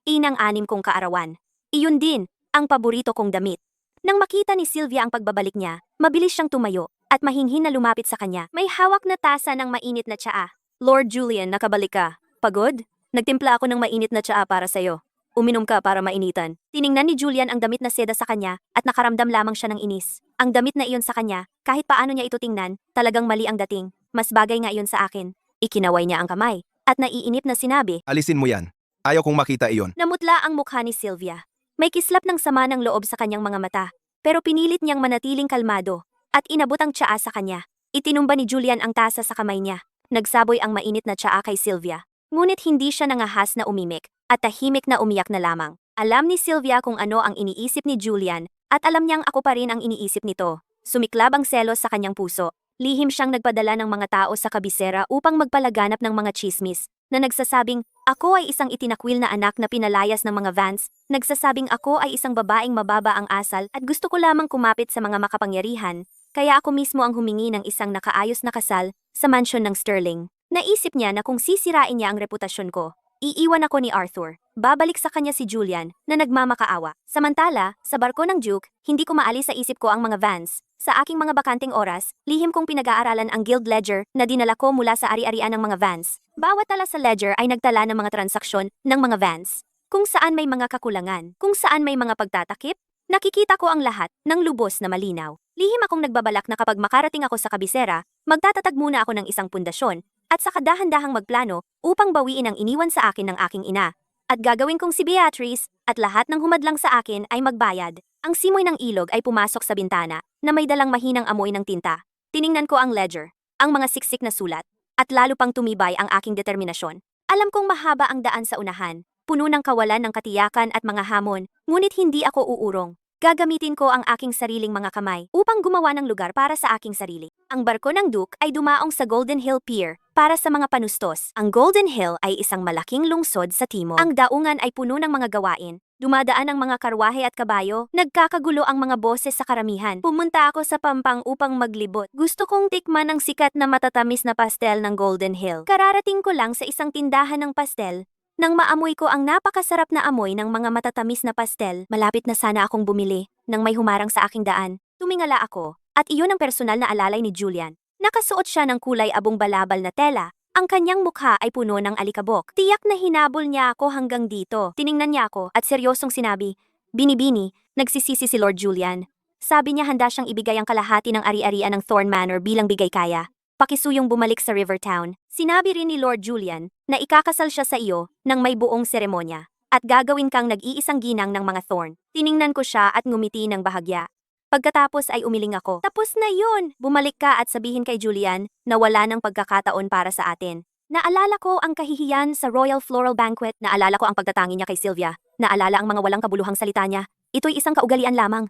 S1: inang-anim kong kaarawan. Iyon din, ang paborito kong damit. Nang makita ni Sylvia ang pagbabalik niya, mabilis siyang tumayo, at mahinghin na lumapit sa kanya. May hawak na tasa ng mainit na tsaa. "Lord Julian, nakabalik ka. Pagod? Nagtimpla ako ng mainit na tsaa para sa'yo. Uminom ka para mainitan." Tiningnan ni Julian ang damit na seda sa kanya at nakaramdam lamang siya ng inis. Ang damit na iyon sa kanya, kahit paano niya ito tingnan, talagang mali ang dating. Mas bagay nga iyon sa akin. Ikinaway niya ang kamay at naiinip na sinabi,
S3: Alisin mo yan. Ayaw kong makita iyon.
S1: namutla ang mukha ni Sylvia. May kislap ng sama ng loob sa kanyang mga mata, pero pinilit niyang manatiling kalmado at inabot ang tsaa sa kanya. Itinumba ni Julian ang tasa sa kamay niya. Nagsaboy ang mainit na tsaa kay Sylvia. Ngunit hindi siya nangahas na umimik at tahimik na umiyak na lamang. Alam ni Sylvia kung ano ang iniisip ni Julian at alam niyang ako pa rin ang iniisip nito. Sumiklab ang selos sa kanyang puso. Lihim siyang nagpadala ng mga tao sa kabisera upang magpalaganap ng mga chismis na nagsasabing, "Ako ay isang itinakwil na anak na pinalayas ng mga Vance," nagsasabing ako ay isang babaeng mababa ang asal at gusto ko lamang kumapit sa mga makapangyarihan, kaya ako mismo ang humingi ng isang nakaayos na kasal sa mansyon ng Sterling. Naisip niya na kung sisirain niya ang reputasyon ko, iiwan ako ni Arthur. Babalik sa kanya si Julian na nagmamakaawa. Samantala, sa barko ng Duke, hindi ko maalis sa isip ko ang mga Vance. Sa aking mga bakanting oras, lihim kong pinag-aaralan ang Guild Ledger na dinala ko mula sa ari-arian ng mga Vance. Bawat tala sa ledger ay nagtala ng mga transaksyon ng mga Vance. Kung saan may mga kakulangan, kung saan may mga pagtatakip, nakikita ko ang lahat ng lubos na malinaw. Lihim akong nagbabalak na kapag makarating ako sa kabisera, magtatatag muna ako ng isang pundasyon at saka dahan-dahang magplano upang bawiin ang iniwan sa akin ng aking ina. At gagawin kong si Beatrice at lahat ng humadlang sa akin ay magbayad. Ang simoy ng ilog ay pumasok sa bintana na may dalang mahinang amoy ng tinta. Tiningnan ko ang ledger, ang mga siksik na sulat, at lalo pang tumibay ang aking determinasyon. Alam kong mahaba ang daan sa unahan, puno ng kawalan ng katiyakan at mga hamon, ngunit hindi ako uurong. Gagamitin ko ang aking sariling mga kamay upang gumawa ng lugar para sa aking sarili. Ang barko ng Duke ay dumaong sa Golden Hill Pier para sa mga panustos. Ang Golden Hill ay isang malaking lungsod sa timog. Ang daungan ay puno ng mga gawain. Dumadaan ang mga karwahe at kabayo. Nagkakagulo ang mga boses sa karamihan. Pumunta ako sa Pampang upang maglibot. Gusto kong tikman ang sikat na matatamis na pastel ng Golden Hill. Kararating ko lang sa isang tindahan ng pastel nang maamoy ko ang napakasarap na amoy ng mga matatamis na pastel. Malapit na sana akong bumili nang may humarang sa aking daan. Tumingala ako at iyon ang personal na alalay ni Julian. Nakasuot siya ng kulay abong balabal na tela. Ang kanyang mukha ay puno ng alikabok. Tiyak na hinabol niya ako hanggang dito. Tiningnan niya ako at seryosong sinabi, "Bini-bini, nagsisisi si Lord Julian." Sabi niya handa siyang ibigay ang kalahati ng ari-arian ng Thorn Manor bilang bigay kaya. Pakisuyong bumalik sa Rivertown. Sinabi rin ni Lord Julian na ikakasal siya sa iyo ng may buong seremonya at gagawin kang nag-iisang ginang ng mga Thorn. Tiningnan ko siya at ngumiti ng bahagya. Pagkatapos ay umiling ako. Tapos na yun! Bumalik ka at sabihin kay Julian na wala ng pagkakataon para sa atin. Naalala ko ang kahihiyan sa Royal Floral Banquet. Naalala ko ang pagtatangi niya kay Sylvia. Naalala ang mga walang kabuluhang salita niya. Ito'y isang kaugalian lamang.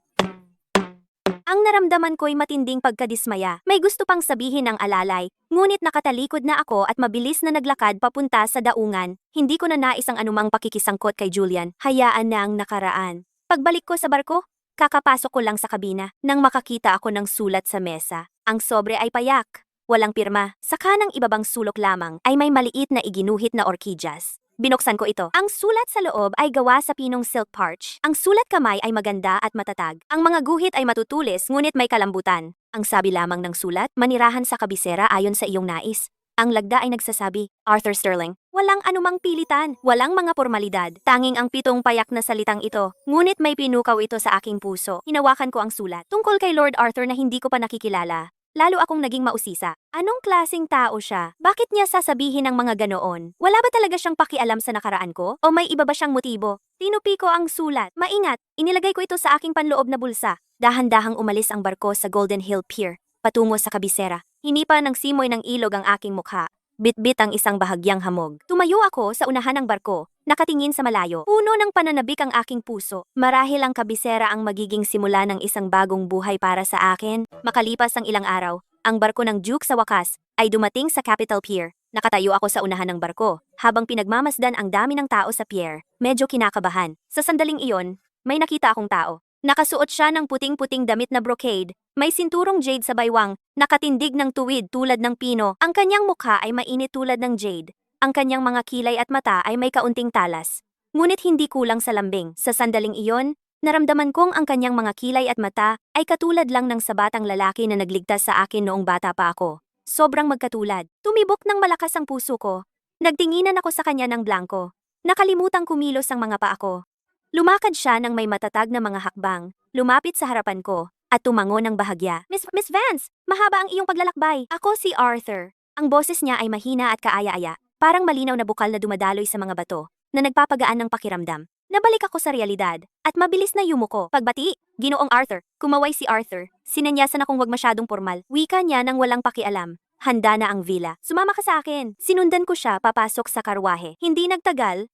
S1: Ang naramdaman ko'y matinding pagkadismaya. May gusto pang sabihin ang alalay, ngunit nakatalikod na ako at mabilis na naglakad papunta sa daungan. Hindi ko na nais ang anumang pakikisangkot kay Julian. Hayaan na ang nakaraan. Pagbalik ko sa barko, kakapasok ko lang sa kabina nang makakita ako ng sulat sa mesa. Ang sobre ay payak, walang pirma. Sa kanang ibabang sulok lamang ay may maliit na iginuhit na orkidyas. Binuksan ko ito. Ang sulat sa loob ay gawa sa pinong silk parch. Ang sulat kamay ay maganda at matatag. Ang mga guhit ay matutulis ngunit may kalambutan. Ang sabi lamang ng sulat, manirahan sa kabisera ayon sa iyong nais. Ang lagda ay nagsasabi, Arthur Sterling. Walang anumang pilitan, walang mga formalidad. Tanging ang 7 payak na salitang ito. Ngunit may pinukaw ito sa aking puso. Hinawakan ko ang sulat. Tungkol kay Lord Arthur na hindi ko pa nakikilala. Lalo akong naging mausisa. Anong klaseng tao siya? Bakit niya sasabihin ang mga ganoon? Wala ba talaga siyang pakialam sa nakaraan ko? O may iba ba siyang motibo? Tinupi ko ang sulat. Maingat, inilagay ko ito sa aking panloob na bulsa. Dahan-dahang umalis ang barko sa Golden Hill Pier, patungo sa kabisera. Hinipa ng simoy ng ilog ang aking mukha. Bit-bit ang isang bahagyang hamog. Tumayo ako sa unahan ng barko, nakatingin sa malayo. Puno ng pananabik ang aking puso. Marahil ang kabisera ang magiging simula ng isang bagong buhay para sa akin. Makalipas ang ilang araw, ang barko ng Duke sa wakas ay dumating sa Capital Pier. Nakatayo ako sa unahan ng barko, habang pinagmamasdan ang dami ng tao sa pier. Medyo kinakabahan. Sa sandaling iyon, may nakita akong tao. Nakasuot siya ng puting-puting damit na brocade, may sinturong jade sa baywang, nakatindig ng tuwid tulad ng pino. Ang kanyang mukha ay mainit tulad ng jade. Ang kanyang mga kilay at mata ay may kaunting talas. Ngunit hindi kulang sa lambing. Sa sandaling iyon, naramdaman kong ang kanyang mga kilay at mata ay katulad lang ng sa batang lalaki na nagligtas sa akin noong bata pa ako. Sobrang magkatulad. Tumibok ng malakas ang puso ko. Nagtinginan ako sa kanya ng blanko. Nakalimutang kumilos ang mga paa ko. Lumakad siya ng may matatag na mga hakbang, lumapit sa harapan ko, at tumango ng bahagya. Miss Vance, mahaba ang iyong paglalakbay. Ako si Arthur. Ang boses niya ay mahina at kaaya-aya, parang malinaw na bukal na dumadaloy sa mga bato, na nagpapagaan ng pakiramdam. Nabalik ako sa realidad, at mabilis na yumuko. Pagbati, Ginoong Arthur, kumaway si Arthur. Sinanyasan akong wag masyadong formal. Wika niya nang walang pakialam. Handa na ang villa. Sumama ka sa akin. Sinundan ko siya papasok sa karwahe. Hindi nagtagal,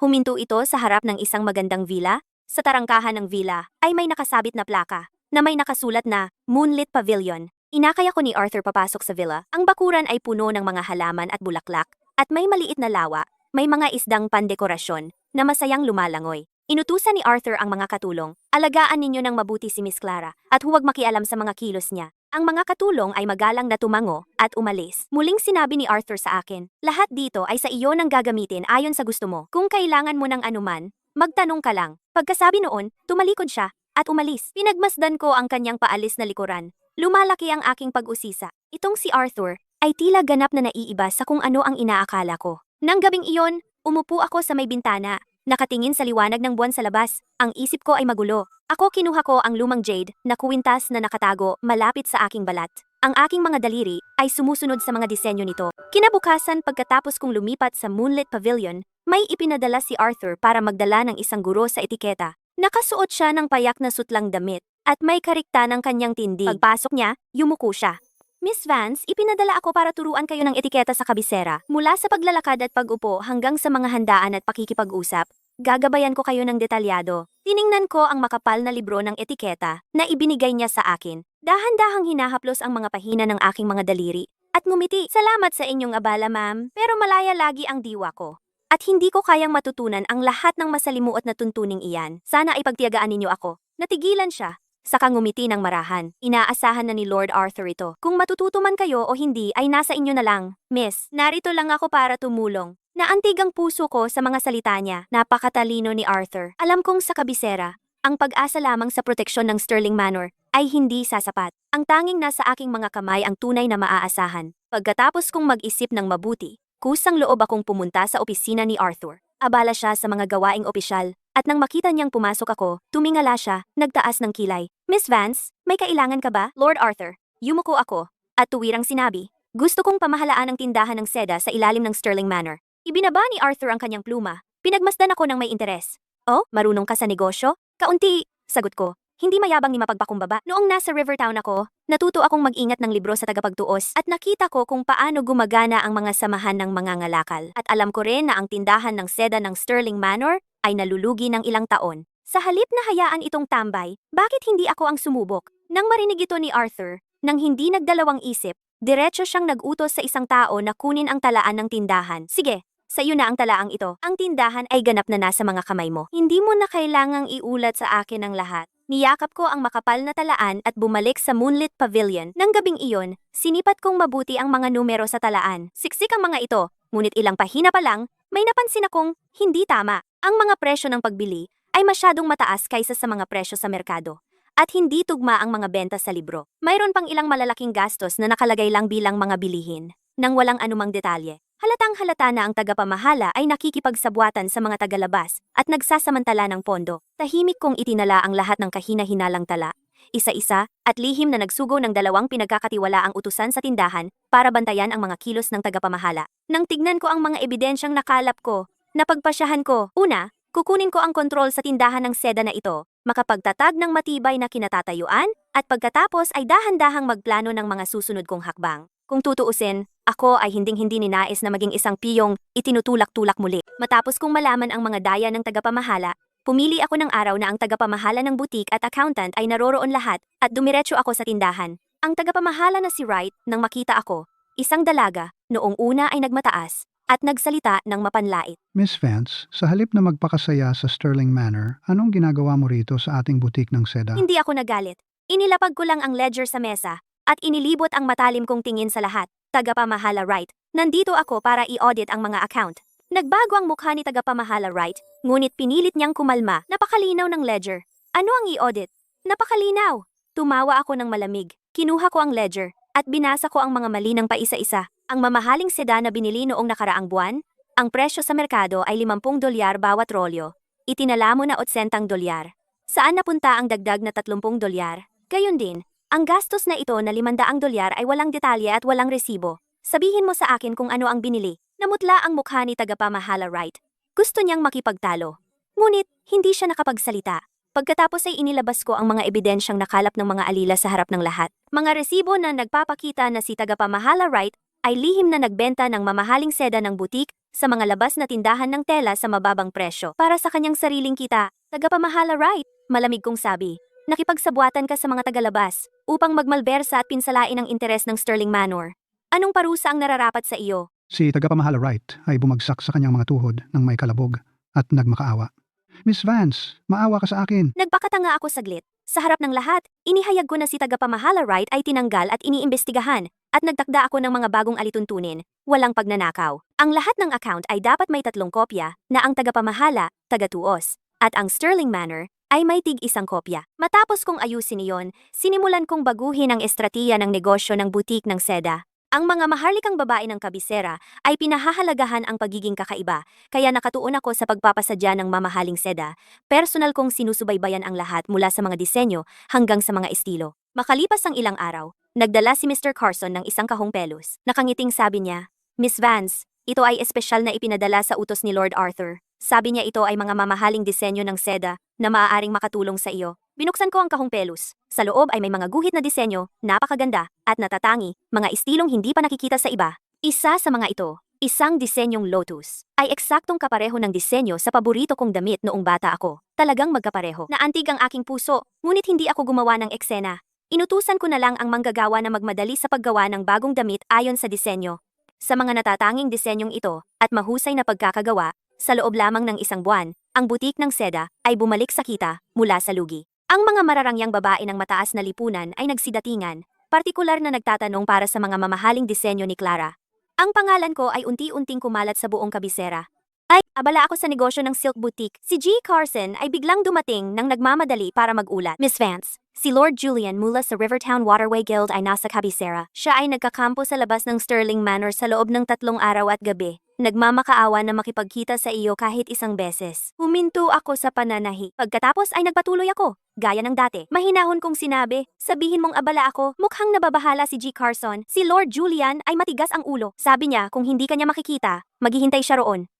S1: huminto ito sa harap ng isang magandang villa. Sa tarangkahan ng villa ay may nakasabit na plaka na may nakasulat na Moonlit Pavilion. Inakay ako ni Arthur papasok sa villa. Ang bakuran ay puno ng mga halaman at bulaklak at may maliit na lawa. May mga isdang pandekorasyon na masayang lumalangoy. Inutusan ni Arthur ang mga katulong. Alagaan ninyo ng mabuti si Miss Clara at huwag makialam sa mga kilos niya. Ang mga katulong ay magalang na tumango at umalis. Muling sinabi ni Arthur sa akin, lahat dito ay sa iyo nang gagamitin ayon sa gusto mo. Kung kailangan mo ng anuman, magtanong ka lang. Pagkasabi noon, tumalikod siya at umalis. Pinagmasdan ko ang kanyang paalis na likuran. Lumalaki ang aking pag-usisa. Itong si Arthur ay tila ganap na naiiba sa kung ano ang inaakala ko. Nang gabing iyon, umupo ako sa may bintana. Nakatingin sa liwanag ng buwan sa labas, ang isip ko ay magulo. Ako kinuha ko ang lumang jade na kuwintas na nakatago malapit sa aking balat. Ang aking mga daliri ay sumusunod sa mga disenyo nito. Kinabukasan pagkatapos kong lumipat sa Moonlit Pavilion, may ipinadala si Arthur para magdala ng isang guro sa etiketa. Nakasuot siya ng payak na sutlang damit at may karikta ng kanyang tindig. Pagpasok niya, yumuko siya. Miss Vance, ipinadala ako para turuan kayo ng etiketa sa kabisera. Mula sa paglalakad at pag-upo hanggang sa mga handaan at pakikipag-usap, Gagabayan ko kayo ng detalyado. Tiningnan ko ang makapal na libro ng etiketa na ibinigay niya sa akin. Dahan-dahang hinahaplos ang mga pahina ng aking mga daliri at ngumiti. Salamat sa inyong abala, ma'am, pero malaya lagi ang diwa ko. At hindi ko kayang matutunan ang lahat ng masalimuot na tuntuning iyan. Sana ay pagtiyagaan ninyo ako. Natigilan siya. Saka ngumiti ng marahan. Inaasahan na ni Lord Arthur ito. Kung matututo man kayo o hindi ay nasa inyo na lang. Miss, narito lang ako para tumulong. Naantig ang puso ko sa mga salita niya. Napakatalino ni Arthur. Alam kong sa kabisera, ang pag-asa lamang sa proteksyon ng Sterling Manor ay hindi sasapat. Ang tanging nasa aking mga kamay ang tunay na maaasahan. Pagkatapos kong mag-isip ng mabuti, kusang loob akong pumunta sa opisina ni Arthur. Abala siya sa mga gawaing opisyal, at nang makita niyang pumasok ako, tumingala siya, nagtaas ng kilay. Miss Vance, may kailangan ka ba? Lord Arthur, yumuko ako, at tuwirang sinabi, gusto kong pamahalaan ang tindahan ng seda sa ilalim ng Sterling Manor. Ibinaba ni Arthur ang kanyang pluma. Pinagmasdan ako ng may interes. Oh, marunong ka sa negosyo? Kaunti, sagot ko. Hindi mayabang ni mapagpakumbaba. Noong nasa Rivertown ako, natuto akong mag-ingat ng libro sa tagapagtuos at nakita ko kung paano gumagana ang mga samahan ng mga ngalakal. At alam ko rin na ang tindahan ng seda ng Sterling Manor ay nalulugi ng ilang taon. Sa halip na hayaan itong tambay, bakit hindi ako ang sumubok? Nang marinig ito ni Arthur, nang hindi nagdalawang isip, diretso siyang nag-utos sa isang tao na kunin ang talaan ng tindahan. Sige, sa iyo na ang talaang ito. Ang tindahan ay ganap na nasa mga kamay mo. Hindi mo na kailangang iulat sa akin ang lahat. Niyakap ko ang makapal na talaan at bumalik sa Moonlit Pavilion. Nang gabing iyon, sinipat kong mabuti ang mga numero sa talaan. Siksik ang mga ito, ngunit ilang pahina pa lang, may napansin akong hindi tama. Ang mga presyo ng pagbili ay masyadong mataas kaysa sa mga presyo sa merkado. At hindi tugma ang mga benta sa libro. Mayroon pang ilang malalaking gastos na nakalagay lang bilang mga bilihin, nang walang anumang detalye. Halatang-halata na ang tagapamahala ay nakikipagsabwatan sa mga tagalabas at nagsasamantala ng pondo. Tahimik kong itinala ang lahat ng kahina-hinalang tala, isa-isa, at lihim na nagsugo ng dalawang pinagkakatiwalaang utusan sa tindahan para bantayan ang mga kilos ng tagapamahala. Nang tignan ko ang mga ebidensyang nakalap ko, napagpasyahan ko, una, kukunin ko ang kontrol sa tindahan ng seda na ito, makapagtatag ng matibay na kinatatayuan, at pagkatapos ay dahan-dahang magplano ng mga susunod kong hakbang. Kung tutuusin, ako ay hinding-hindi ninais na maging isang piyong itinutulak-tulak muli. Matapos kong malaman ang mga daya ng tagapamahala, pumili ako ng araw na ang tagapamahala ng butik at accountant ay naroroon lahat at dumiretso ako sa tindahan. Ang tagapamahala na si Wright, nang makita ako, isang dalaga, noong una ay nagmataas at nagsalita ng mapanlait.
S2: Miss Vance, sa halip na magpakasaya sa Sterling Manor, anong ginagawa mo rito sa ating butik ng seda?
S1: Hindi ako nagalit. Inilapag ko lang ang ledger sa mesa at inilibot ang matalim kong tingin sa lahat. Tagapamahala Wright, nandito ako para i-audit ang mga account. Nagbago ang mukha ni tagapamahala Wright, ngunit pinilit niyang kumalma. Napakalinaw ng ledger. Ano ang i-audit? Napakalinaw. Tumawa ako ng malamig. Kinuha ko ang ledger at binasa ko ang mga mali ng paisa-isa. Ang mamahaling seda na binili noong nakaraang buwan, ang presyo sa merkado ay $50 bawat rolyo. Itinala mo na $80. Saan napunta ang dagdag na $30? Gayon din, ang gastos na ito na $500 ay walang detalye at walang resibo. Sabihin mo sa akin kung ano ang binili. Namutla ang mukha ni tagapamahala Wright. Gusto niyang makipagtalo. Ngunit, hindi siya nakapagsalita. Pagkatapos ay inilabas ko ang mga ebidensyang nakalap ng mga alila sa harap ng lahat. Mga resibo na nagpapakita na si tagapamahala Wright ay lihim na nagbenta ng mamahaling seda ng butik sa mga labas na tindahan ng tela sa mababang presyo para sa kanyang sariling kita. Tagapamahala Wright, malamig kong sabi. Nakipagsabwatan ka sa mga tagalabas upang magmalbersa at pinsalain ang interes ng Sterling Manor. Anong parusa ang nararapat sa iyo?
S2: Si tagapamahala Wright ay bumagsak sa kanyang mga tuhod ng may kalabog at nagmakaawa. Miss Vance, maawa ka sa akin.
S1: Nagpakatanga ako saglit. Sa harap ng lahat, inihayag ko na si tagapamahala Wright ay tinanggal at iniimbestigahan at nagtakda ako ng mga bagong alituntunin, walang pagnanakaw. Ang lahat ng account ay dapat may 3 kopya na ang tagapamahala, tagatuos, at ang Sterling Manor ay may tig-1 kopya. Matapos kong ayusin iyon, sinimulan kong baguhin ang estratiya ng negosyo ng butik ng seda. Ang mga maharlikang babae ng kabisera ay pinahahalagahan ang pagiging kakaiba, kaya nakatuon ako sa pagpapasadya ng mamahaling seda. Personal kong sinusubaybayan ang lahat mula sa mga disenyo hanggang sa mga estilo. Makalipas ang ilang araw, nagdala si Mr. Carson ng isang kahong pelos. Nakangiting sabi niya, Miss Vance, ito ay espesyal na ipinadala sa utos ni Lord Arthur. Sabi niya ito ay mga mamahaling disenyo ng seda na maaaring makatulong sa iyo. Binuksan ko ang kahong pelos. Sa loob ay may mga guhit na disenyo, napakaganda, at natatangi, mga estilong hindi pa nakikita sa iba. Isa sa mga ito, Isang disenyong lotus. Ay eksaktong kapareho ng disenyo sa paborito kong damit noong bata ako. Talagang magkapareho. Naantig ang aking puso, ngunit hindi ako gumawa ng eksena. Inutusan ko na lang ang manggagawa na magmadali sa paggawa ng bagong damit ayon sa disenyo. Sa mga natatanging disenyong ito at mahusay na pagkakagawa, sa loob lamang ng isang buwan, ang butik ng seda ay bumalik sa kita mula sa lugi. Ang mga mararangyang babae ng mataas na lipunan ay nagsidatingan, partikular na nagtatanong para sa mga mamahaling disenyo ni Clara. Ang pangalan ko ay unti-unting kumalat sa buong kabisera. Ay, abala ako sa negosyo ng silk boutique. Si G. Carson ay biglang dumating nang nagmamadali para mag-ulat. Miss Vance, si Lord Julian mula sa Rivertown Waterway Guild ay nasa kabisera. Siya ay nagkakampo sa labas ng Sterling Manor sa loob ng 3 araw at gabi. Nagmamakaawa na makipagkita sa iyo kahit isang beses. Huminto ako sa pananahi. Pagkatapos ay nagpatuloy ako. Gaya ng dati, mahinahon kong sinabi, sabihin mong abala ako, mukhang nababahala si G. Carson. Si Lord Julian ay matigas ang ulo. Sabi niya kung hindi kanya makikita, maghihintay siya roon.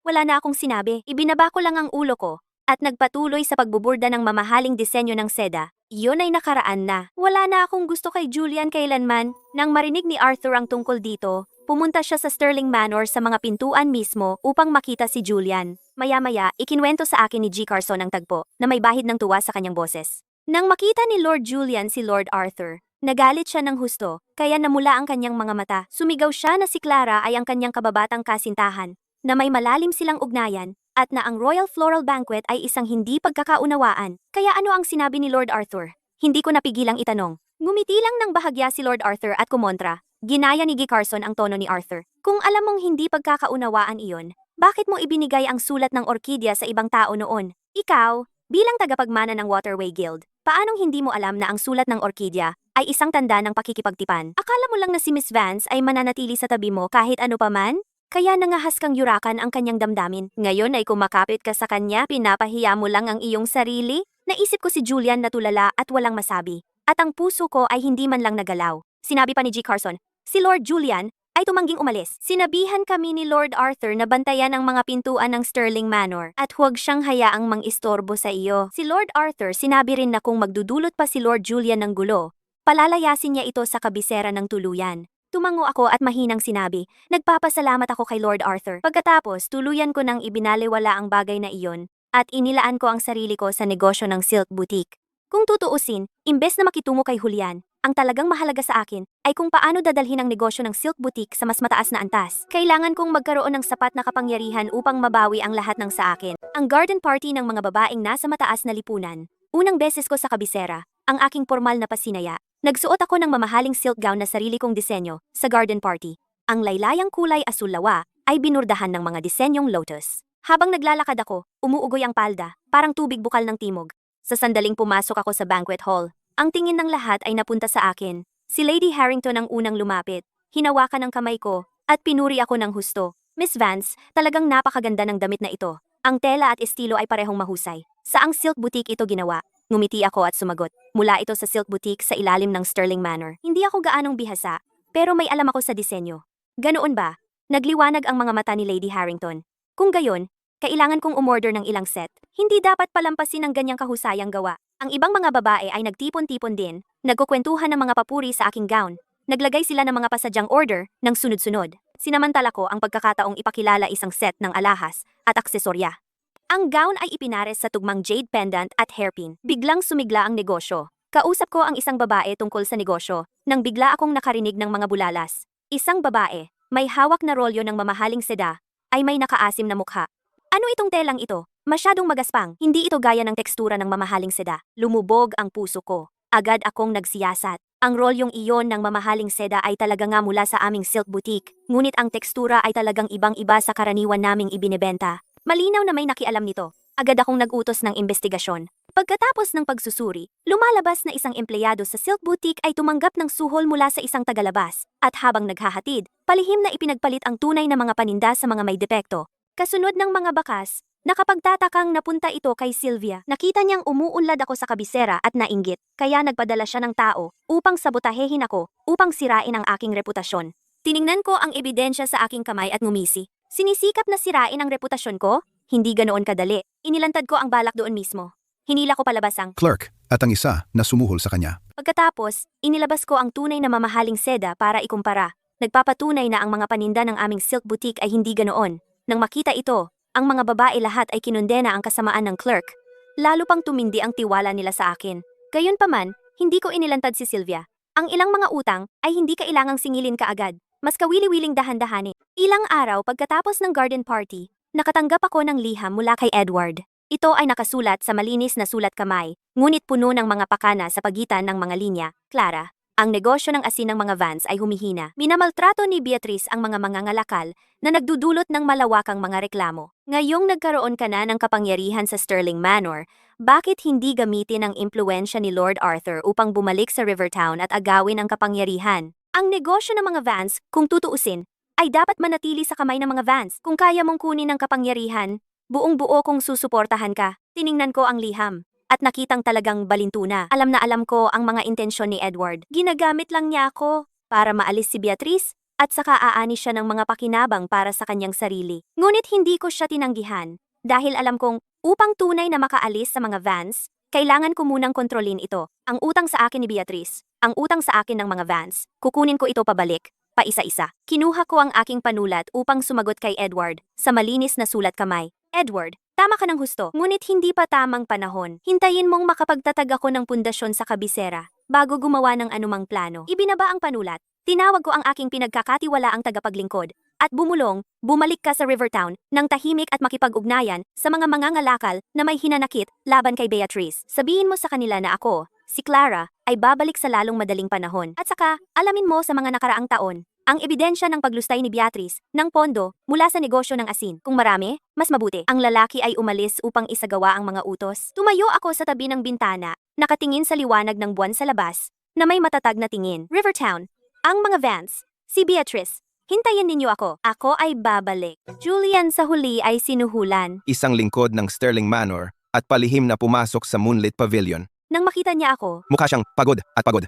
S1: Wala na akong sinabi, ibinaba ko lang ang ulo ko, at nagpatuloy sa pagbuburda ng mamahaling disenyo ng seda. Iyon ay nakaraan na. Wala na akong gusto kay Julian kailanman. Nang marinig ni Arthur ang tungkol dito, pumunta siya sa Sterling Manor sa mga pintuan mismo upang makita si Julian. Maya-maya, ikinwento sa akin ni G. Carson ang tagpo na may bahid ng tuwa sa kanyang boses. Nang makita ni Lord Julian si Lord Arthur, nagalit siya ng husto, kaya namula ang kanyang mga mata. Sumigaw siya na si Clara ay ang kanyang kababatang kasintahan, na may malalim silang ugnayan, at na ang Royal Floral Banquet ay isang hindi pagkakaunawaan. Kaya ano ang sinabi ni Lord Arthur? Hindi ko napigilang itanong. Ngumiti lang ng bahagya si Lord Arthur at kumontra. Ginaya ni G. Carson ang tono ni Arthur. Kung alam mong hindi pagkakaunawaan iyon, bakit mo ibinigay ang sulat ng orkidya sa ibang tao noon? Ikaw, bilang tagapagmana ng Waterway Guild, paanong hindi mo alam na ang sulat ng orkidya ay isang tanda ng pakikipagtipan? Akala mo lang na si Miss Vance ay mananatili sa tabi mo kahit ano pa man? Kaya nangahas kang yurakan ang kanyang damdamin. Ngayon ay kumakapit ka sa kanya, pinapahiya mo lang ang iyong sarili? Naisip ko si Julian na tulala at walang masabi. At ang puso ko ay hindi man lang nagalaw. Sinabi pa ni G. Carson, si Lord Julian ay tumangging umalis. Sinabihan kami ni Lord Arthur na bantayan ang mga pintuan ng Sterling Manor at huwag siyang hayaang mang-istorbo sa iyo. Si Lord Arthur sinabi rin na kung magdudulot pa si Lord Julian ng gulo, palalayasin niya ito sa kabisera ng tuluyan. Tumango ako at mahinang sinabi, nagpapasalamat ako kay Lord Arthur. Pagkatapos, tuluyan ko nang ibinaliwala ang bagay na iyon at inilaan ko ang sarili ko sa negosyo ng silk boutique. Kung tutuusin, imbes na makitungo kay Julian, ang talagang mahalaga sa akin ay kung paano dadalhin ang negosyo ng silk boutique sa mas mataas na antas. Kailangan kong magkaroon ng sapat na kapangyarihan upang mabawi ang lahat ng sa akin. Ang garden party ng mga babaeng nasa mataas na lipunan. Unang beses ko sa kabisera, ang aking formal na pasinaya. Nagsuot ako ng mamahaling silk gown na sarili kong disenyo sa garden party. Ang laylayang kulay asul lawa ay binurdahan ng mga disenyong lotus. Habang naglalakad ako, umuugoy ang palda, parang tubig bukal ng timog. Sa sandaling pumasok ako sa banquet hall, ang tingin ng lahat ay napunta sa akin. Si Lady Harrington ang unang lumapit, hinawakan ang kamay ko, at pinuri ako ng husto. Miss Vance, talagang napakaganda ng damit na ito. Ang tela at estilo ay parehong mahusay. Saang silk boutique ito ginawa? Ngumiti ako at sumagot. Mula ito sa silk boutique sa ilalim ng Sterling Manor. Hindi ako gaanong bihasa, pero may alam ako sa disenyo. Ganoon ba? Nagliwanag ang mga mata ni Lady Harrington. Kung gayon, kailangan kong umorder ng ilang set. Hindi dapat palampasin ang ganyang kahusayang gawa. Ang ibang mga babae ay nagtipon-tipon din, nagkukwentuhan ng mga papuri sa aking gown. Naglagay sila ng mga pasadyang order ng sunod-sunod. Sinamantala ko ang pagkakataong ipakilala isang set ng alahas at aksesorya. Ang gown ay ipinares sa tugmang jade pendant at hairpin. Biglang sumigla ang negosyo. Kausap ko ang isang babae tungkol sa negosyo, nang bigla akong nakarinig ng mga bulalas. Isang babae, may hawak na rolyo ng mamahaling seda, ay may nakaasim na mukha. Ano itong telang ito? Masyadong magaspang, hindi ito gaya ng tekstura ng mamahaling seda. Lumubog ang puso ko. Agad akong nagsiyasat. Ang rolyong iyon ng mamahaling seda ay talaga nga mula sa aming silk boutique, ngunit ang tekstura ay talagang ibang-iba sa karaniwan naming ibinebenta. Malinaw na may nakialam nito. Agad akong nag-utos ng investigasyon. Pagkatapos ng pagsusuri, lumalabas na isang empleyado sa silk boutique ay tumanggap ng suhol mula sa isang tagalabas. At habang naghahatid, palihim na ipinagpalit ang tunay na mga paninda sa mga may depekto. Kasunod ng mga bakas, nakapagtatakang napunta ito kay Sylvia. Nakita niyang umuunlad ako sa kabisera at nainggit, kaya nagpadala siya ng tao upang sabotahehin ako, upang sirain ang aking reputasyon. Tiningnan ko ang ebidensya sa aking kamay at ngumisi. Sinisikap na sirain ang reputasyon ko? Hindi ganoon kadali. Inilantad ko ang balak doon mismo. Hinila ko palabas ang
S4: clerk at ang isa na sumuhol sa kanya.
S1: Pagkatapos, inilabas ko ang tunay na mamahaling seda para ikumpara. Nagpapatunay na ang mga paninda ng aming silk boutique ay hindi ganoon. Nang makita ito, ang mga babae lahat ay kinondena ang kasamaan ng clerk. Lalo pang tumindi ang tiwala nila sa akin. Gayunpaman, hindi ko inilantad si Sylvia. Ang ilang mga utang ay hindi kailangang singilin kaagad. Mas kawili-wiling dahan-dahani. Ilang araw pagkatapos ng garden party, nakatanggap ako ng liham mula kay Edward. Ito ay nakasulat sa malinis na sulat kamay, ngunit puno ng mga pakana sa pagitan ng mga linya. Clara, ang negosyo ng asin ng mga Vans ay humihina. Minamaltrato ni Beatrice ang mga mangangalakal na nagdudulot ng malawakang mga reklamo. Ngayong nagkaroon ka na ng kapangyarihan sa Sterling Manor, bakit hindi gamitin ang impluensya ni Lord Arthur upang bumalik sa Rivertown at agawin ang kapangyarihan? Ang negosyo ng mga Vans, kung tutuusin, ay dapat manatili sa kamay ng mga Vans. Kung kaya mong kunin ang kapangyarihan, buong-buo kong susuportahan ka. Tiningnan ko ang liham at nakitang talagang balintuna. Alam na alam ko ang mga intensyon ni Edward. Ginagamit lang niya ako para maalis si Beatrice at saka aani siya ng mga pakinabang para sa kanyang sarili. Ngunit hindi ko siya tinanggihan dahil alam kong upang tunay na makaalis sa mga Vans, kailangan ko munang kontrolin ito. Ang utang sa akin ni Beatrice, ang utang sa akin ng mga Vans, kukunin ko ito pabalik, paisa-isa. Kinuha ko ang aking panulat upang sumagot kay Edward sa malinis na sulat kamay. Edward, tama ka ng husto, ngunit hindi pa tamang panahon. Hintayin mong makapagtatag ako ng pundasyon sa kabisera bago gumawa ng anumang plano. Ibinaba ang panulat, tinawag ko ang aking pinagkakatiwalaang tagapaglingkod, at bumalik ka sa Rivertown nang tahimik at makipag-ugnayan sa mga mangangalakal na may hinanakit laban kay Beatrice. Sabihin mo sa kanila na ako, si Clara, ay babalik sa lalong madaling panahon. At saka, alamin mo sa mga nakaraang taon, ang ebidensya ng paglustay ni Beatrice ng pondo mula sa negosyo ng asin. Kung marami, mas mabuti. Ang lalaki ay umalis upang isagawa ang mga utos. Tumayo ako sa tabi ng bintana, nakatingin sa liwanag ng buwan sa labas, na may matatag na tingin. Rivertown, ang mga Vans, si Beatrice, hintayin ninyo ako. Ako ay babalik. Julian sa huli ay sinuhulan.
S3: Isang lingkod ng Sterling Manor at palihim na pumasok sa Moonlit Pavilion.
S1: Nang makita niya ako,
S3: Mukha siyang pagod at pagod.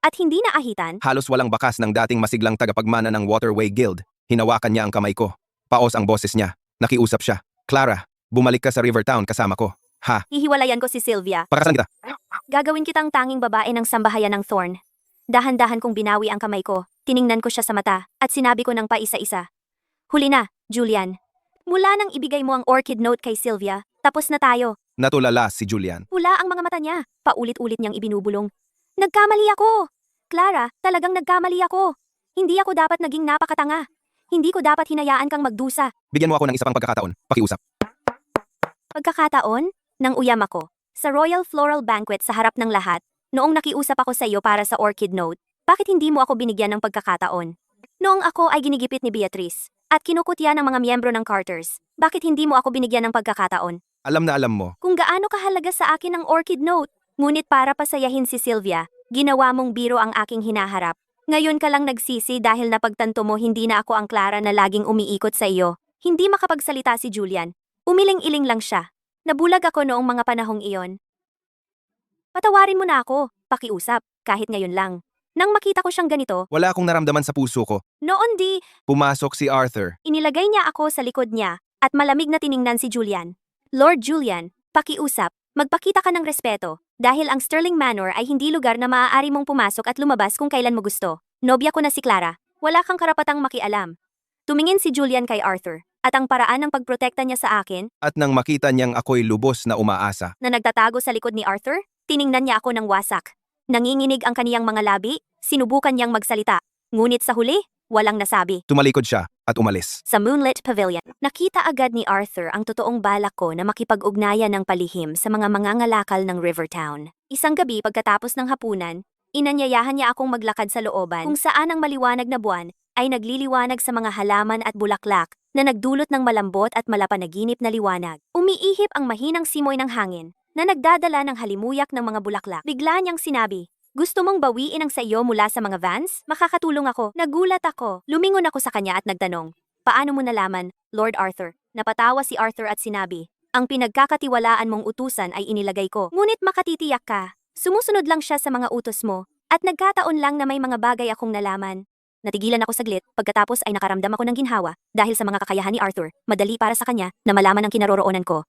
S1: at hindi naahitan,
S3: Halos walang bakas ng dating masiglang tagapagmana ng Waterway Guild. Hinawakan niya ang kamay ko. Paos ang boses niya. Nakiusap siya. Clara, bumalik ka sa Rivertown kasama ko. Ha?
S1: hihiwalayan ko si Sylvia.
S3: Pakasalan kita.
S1: Gagawin kitang tanging babae ng sambahayan ng Thorn. Dahan-dahan kong binawi ang kamay ko, tiningnan ko siya sa mata, at sinabi ko ng paisa-isa. Huli na, Julian. Mula nang ibigay mo ang orchid note kay Sylvia, tapos na tayo.
S3: Natulala si Julian.
S1: Pula ang mga mata niya, paulit-ulit niyang ibinubulong. Nagkamali ako! Clara, talagang nagkamali ako. Hindi ako dapat naging napakatanga. Hindi ko dapat hinayaan kang magdusa.
S3: Bigyan mo ako ng isa pang pagkakataon. Pakiusap.
S1: Pagkakataon, nang uyam ako, sa Royal Floral Banquet sa harap ng lahat, noong nakiusap ako sa iyo para sa orchid note, bakit hindi mo ako binigyan ng pagkakataon? Noong ako ay ginigipit ni Beatrice, at kinukutya ng mga miyembro ng Carters, bakit hindi mo ako binigyan ng pagkakataon?
S3: Alam na alam mo.
S1: Kung gaano kahalaga sa akin ang orchid note, ngunit para pasayahin si Sylvia, ginawa mong biro ang aking hinaharap. Ngayon ka lang nagsisi dahil napagtanto mo hindi na ako ang Clara na laging umiikot sa iyo. Hindi makapagsalita si Julian. Umiling-iling lang siya. Nabulag ako noong mga panahong iyon. Patawarin mo na ako, pakiusap, kahit ngayon lang. Nang makita ko siyang ganito,
S3: Wala akong naramdaman sa puso ko.
S1: noon
S3: Pumasok si Arthur.
S1: inilagay niya ako sa likod niya, at malamig na tiningnan si Julian. Lord Julian, pakiusap, magpakita ka ng respeto, dahil ang Sterling Manor ay hindi lugar na maaari mong pumasok at lumabas kung kailan mo gusto. Nobya ko na si Clara, wala kang karapatang makialam. Tumingin si Julian kay Arthur, at ang paraan ng pagprotekta niya sa akin,
S3: At nang makita niyang ako'y lubos na umaasa.
S1: na nagtatago sa likod ni Arthur, tiningnan niya ako ng wasak. Nanginginig ang kaniyang mga labi, sinubukan niyang magsalita. Ngunit sa huli, walang nasabi.
S3: Tumalikod siya at umalis.
S1: Sa Moonlit Pavilion, nakita agad ni Arthur ang totoong balak ko na makipag-ugnayan ng palihim sa mga mangangalakal ng Rivertown. Isang gabi pagkatapos ng hapunan, inanyayahan niya akong maglakad sa looban kung saan ang maliwanag na buwan ay nagliliwanag sa mga halaman at bulaklak na nagdulot ng malambot at malapanaginip na liwanag. Umiihip ang mahinang simoy ng hangin na nagdadala ng halimuyak ng mga bulaklak. Bigla niyang sinabi, "Gusto mong bawiin ang sa iyo mula sa mga Vans? Makakatulong ako." Nagulat ako. Lumingon ako sa kanya at nagtanong, "Paano mo nalaman, Lord Arthur?" Napatawa si Arthur at sinabi, "Ang pinagkakatiwalaan mong utusan ay inilagay ko. Ngunit makatitiyak ka, sumusunod lang siya sa mga utos mo, at nagkataon lang na may mga bagay akong nalaman." Natigilan ako saglit, pagkatapos ay nakaramdam ako ng ginhawa dahil sa mga kakayahan ni Arthur, madali para sa kanya na malaman ang kinaroroonan ko.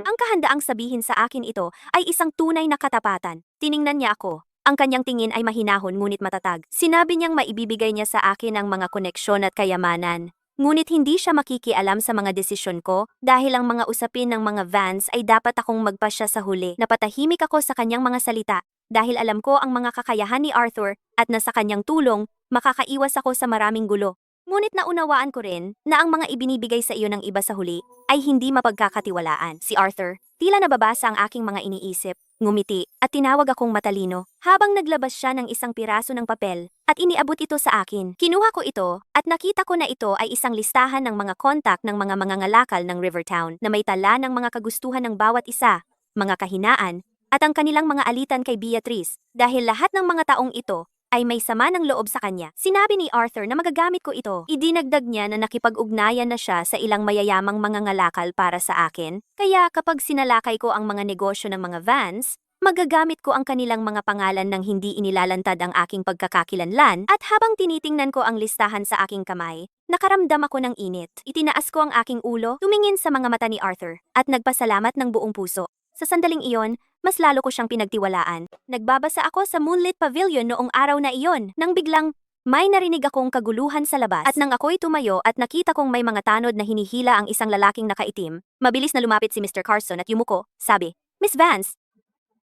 S1: Ang kahandaang sabihin sa akin ito ay isang tunay na katapatan. Tiningnan niya ako. Ang kanyang tingin ay mahinahon ngunit matatag. Sinabi niyang maibibigay niya sa akin ang mga koneksyon at kayamanan. Ngunit hindi siya makikialam sa mga desisyon ko dahil ang mga usapin ng mga Vance ay dapat akong magpasya sa huli. Napatahimik ako sa kanyang mga salita dahil alam ko ang mga kakayahan ni Arthur at na sa kanyang tulong, makakaiwas ako sa maraming gulo. Ngunit naunawaan ko rin na ang mga ibinibigay sa iyo ng iba sa huli ay hindi mapagkakatiwalaan. Si Arthur, tila nababasa ang aking mga iniisip, ngumiti, at tinawag akong matalino. Habang naglabas siya ng isang piraso ng papel at iniabot ito sa akin. Kinuha ko ito at nakita ko na ito ay isang listahan ng mga kontak ng mga mangangalakal ng Rivertown na may tala ng mga kagustuhan ng bawat isa, mga kahinaan, at ang kanilang mga alitan kay Beatrice. Dahil lahat ng mga taong ito ay may sama ng loob sa kanya. Sinabi ni Arthur na magagamit ko ito. Idinagdag niya na nakipag-ugnayan na siya sa ilang mayayamang mangangalakal para sa akin. Kaya kapag sinalakay ko ang mga negosyo ng mga Vance, magagamit ko ang kanilang mga pangalan nang hindi inilalantad ang aking pagkakakilanlan at habang tinitingnan ko ang listahan sa aking kamay, nakaramdam ako ng init. Itinaas ko ang aking ulo, tumingin sa mga mata ni Arthur, at nagpasalamat ng buong puso. Sa sandaling iyon, mas lalo ko siyang pinagtiwalaan. Nagbabasa ako sa Moonlit Pavilion noong araw na iyon, nang biglang may narinig akong kaguluhan sa labas. At nang ako'y tumayo at nakita kong may mga tanod na hinihila ang isang lalaking nakaitim, mabilis na lumapit si Mr. Carson at yumuko, sabi, "Miss Vance,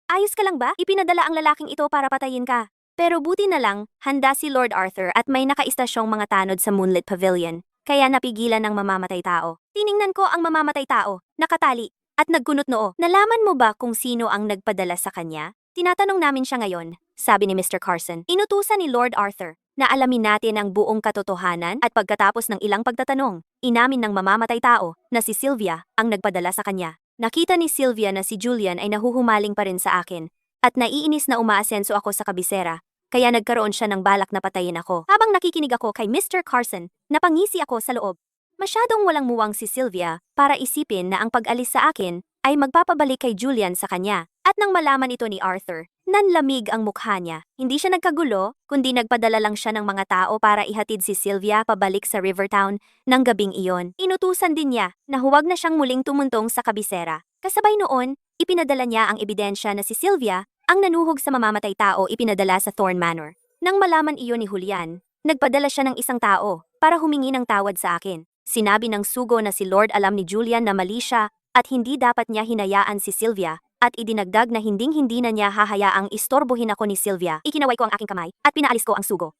S1: ayos ka lang ba? Ipinadala ang lalaking ito para patayin ka." Pero buti na lang, handa si Lord Arthur at may nakaistasyong mga tanod sa Moonlit Pavilion, kaya napigilan ng mamamatay tao. Tiningnan ko ang mamamatay tao, nakatali, at nagkunot noo. "Nalaman mo ba kung sino ang nagpadala sa kanya?" "Tinatanong namin siya ngayon," sabi ni Mr. Carson. Inutusan ni Lord Arthur na alamin natin ang buong katotohanan at pagkatapos ng ilang pagtatanong, inamin ng mamamatay tao na si Sylvia ang nagpadala sa kanya. Nakita ni Sylvia na si Julian ay nahuhumaling pa rin sa akin at naiinis na umaasenso ako sa kabisera, kaya nagkaroon siya ng balak na patayin ako. Habang nakikinig ako kay Mr. Carson, napangisi ako sa loob. Masyadong walang muwang si Sylvia para isipin na ang pag-alis sa akin ay magpapabalik kay Julian sa kanya. At nang malaman ito ni Arthur, nanlamig ang mukha niya. Hindi siya nagkagulo, kundi nagpadala lang siya ng mga tao para ihatid si Sylvia pabalik sa Rivertown ng gabing iyon. Inutusan din niya na huwag na siyang muling tumuntong sa kabisera. Kasabay noon, ipinadala niya ang ebidensya na si Sylvia ang nanuhog sa mamamatay tao ipinadala sa Thorn Manor. Nang malaman iyon ni Julian, nagpadala siya ng isang tao para humingi ng tawad sa akin. Sinabi ng sugo na si Lord alam ni Julian na mali siya at hindi dapat niya hinayaan si Sylvia at idinagdag na hinding-hindi na niya hahayaang istorbohin ako ni Sylvia. Ikinaway ko ang aking kamay at pinaalis ko ang sugo.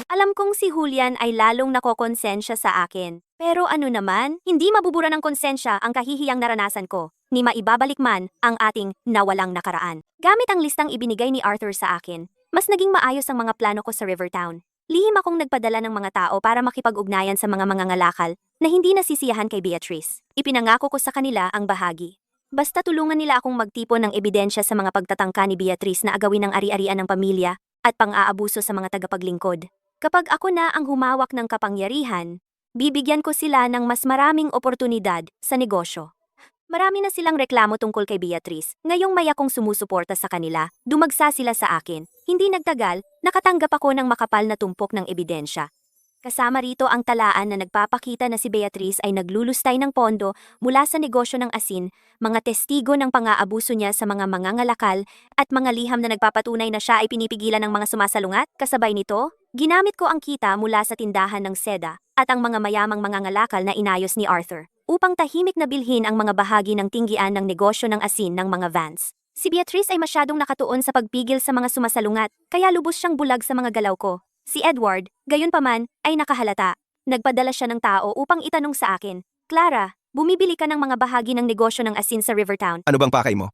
S1: Alam kong si Julian ay lalong nakokonsensya sa akin. Pero ano naman, hindi mabubura ng konsensya ang kahihiyang naranasan ko, ni maibabalik man ang ating nawalang nakaraan. Gamit ang listang ibinigay ni Arthur sa akin, mas naging maayos ang mga plano ko sa Rivertown. Lihim akong nagpadala ng mga tao para makipag-ugnayan sa mga mangangalakal na hindi nasisiyahan kay Beatrice. Ipinangako ko sa kanila ang bahagi. Basta tulungan nila akong magtipon ng ebidensya sa mga pagtatangka ni Beatrice na agawin ng ari-arian ng pamilya at pang-aabuso sa mga tagapaglingkod. Kapag ako na ang humawak ng kapangyarihan, bibigyan ko sila ng mas maraming oportunidad sa negosyo. Marami na silang reklamo tungkol kay Beatrice. Ngayong may akong sumusuporta sa kanila, dumagsa sila sa akin. Hindi nagtagal, nakatanggap ako ng makapal na tumpok ng ebidensya. Kasama rito ang talaan na nagpapakita na si Beatrice ay naglulustay ng pondo mula sa negosyo ng asin, mga testigo ng pang-aabuso niya sa mga mangangalakal, at mga liham na nagpapatunay na siya ay pinipigilan ng mga sumasalungat. Kasabay nito, ginamit ko ang kita mula sa tindahan ng seda at ang mga mayamang mangangalakal na inayos ni Arthur upang tahimik na bilhin ang mga bahagi ng tinggian ng negosyo ng asin ng mga Vance. Si Beatrice ay masyadong nakatuon sa pagpigil sa mga sumasalungat, kaya lubos siyang bulag sa mga galaw ko. Si Edward, gayunpaman, ay nakahalata. Nagpadala siya ng tao upang itanong sa akin, "Clara, bumibili ka ng mga bahagi ng negosyo ng asin sa Rivertown?"
S3: Ano bang pakay mo?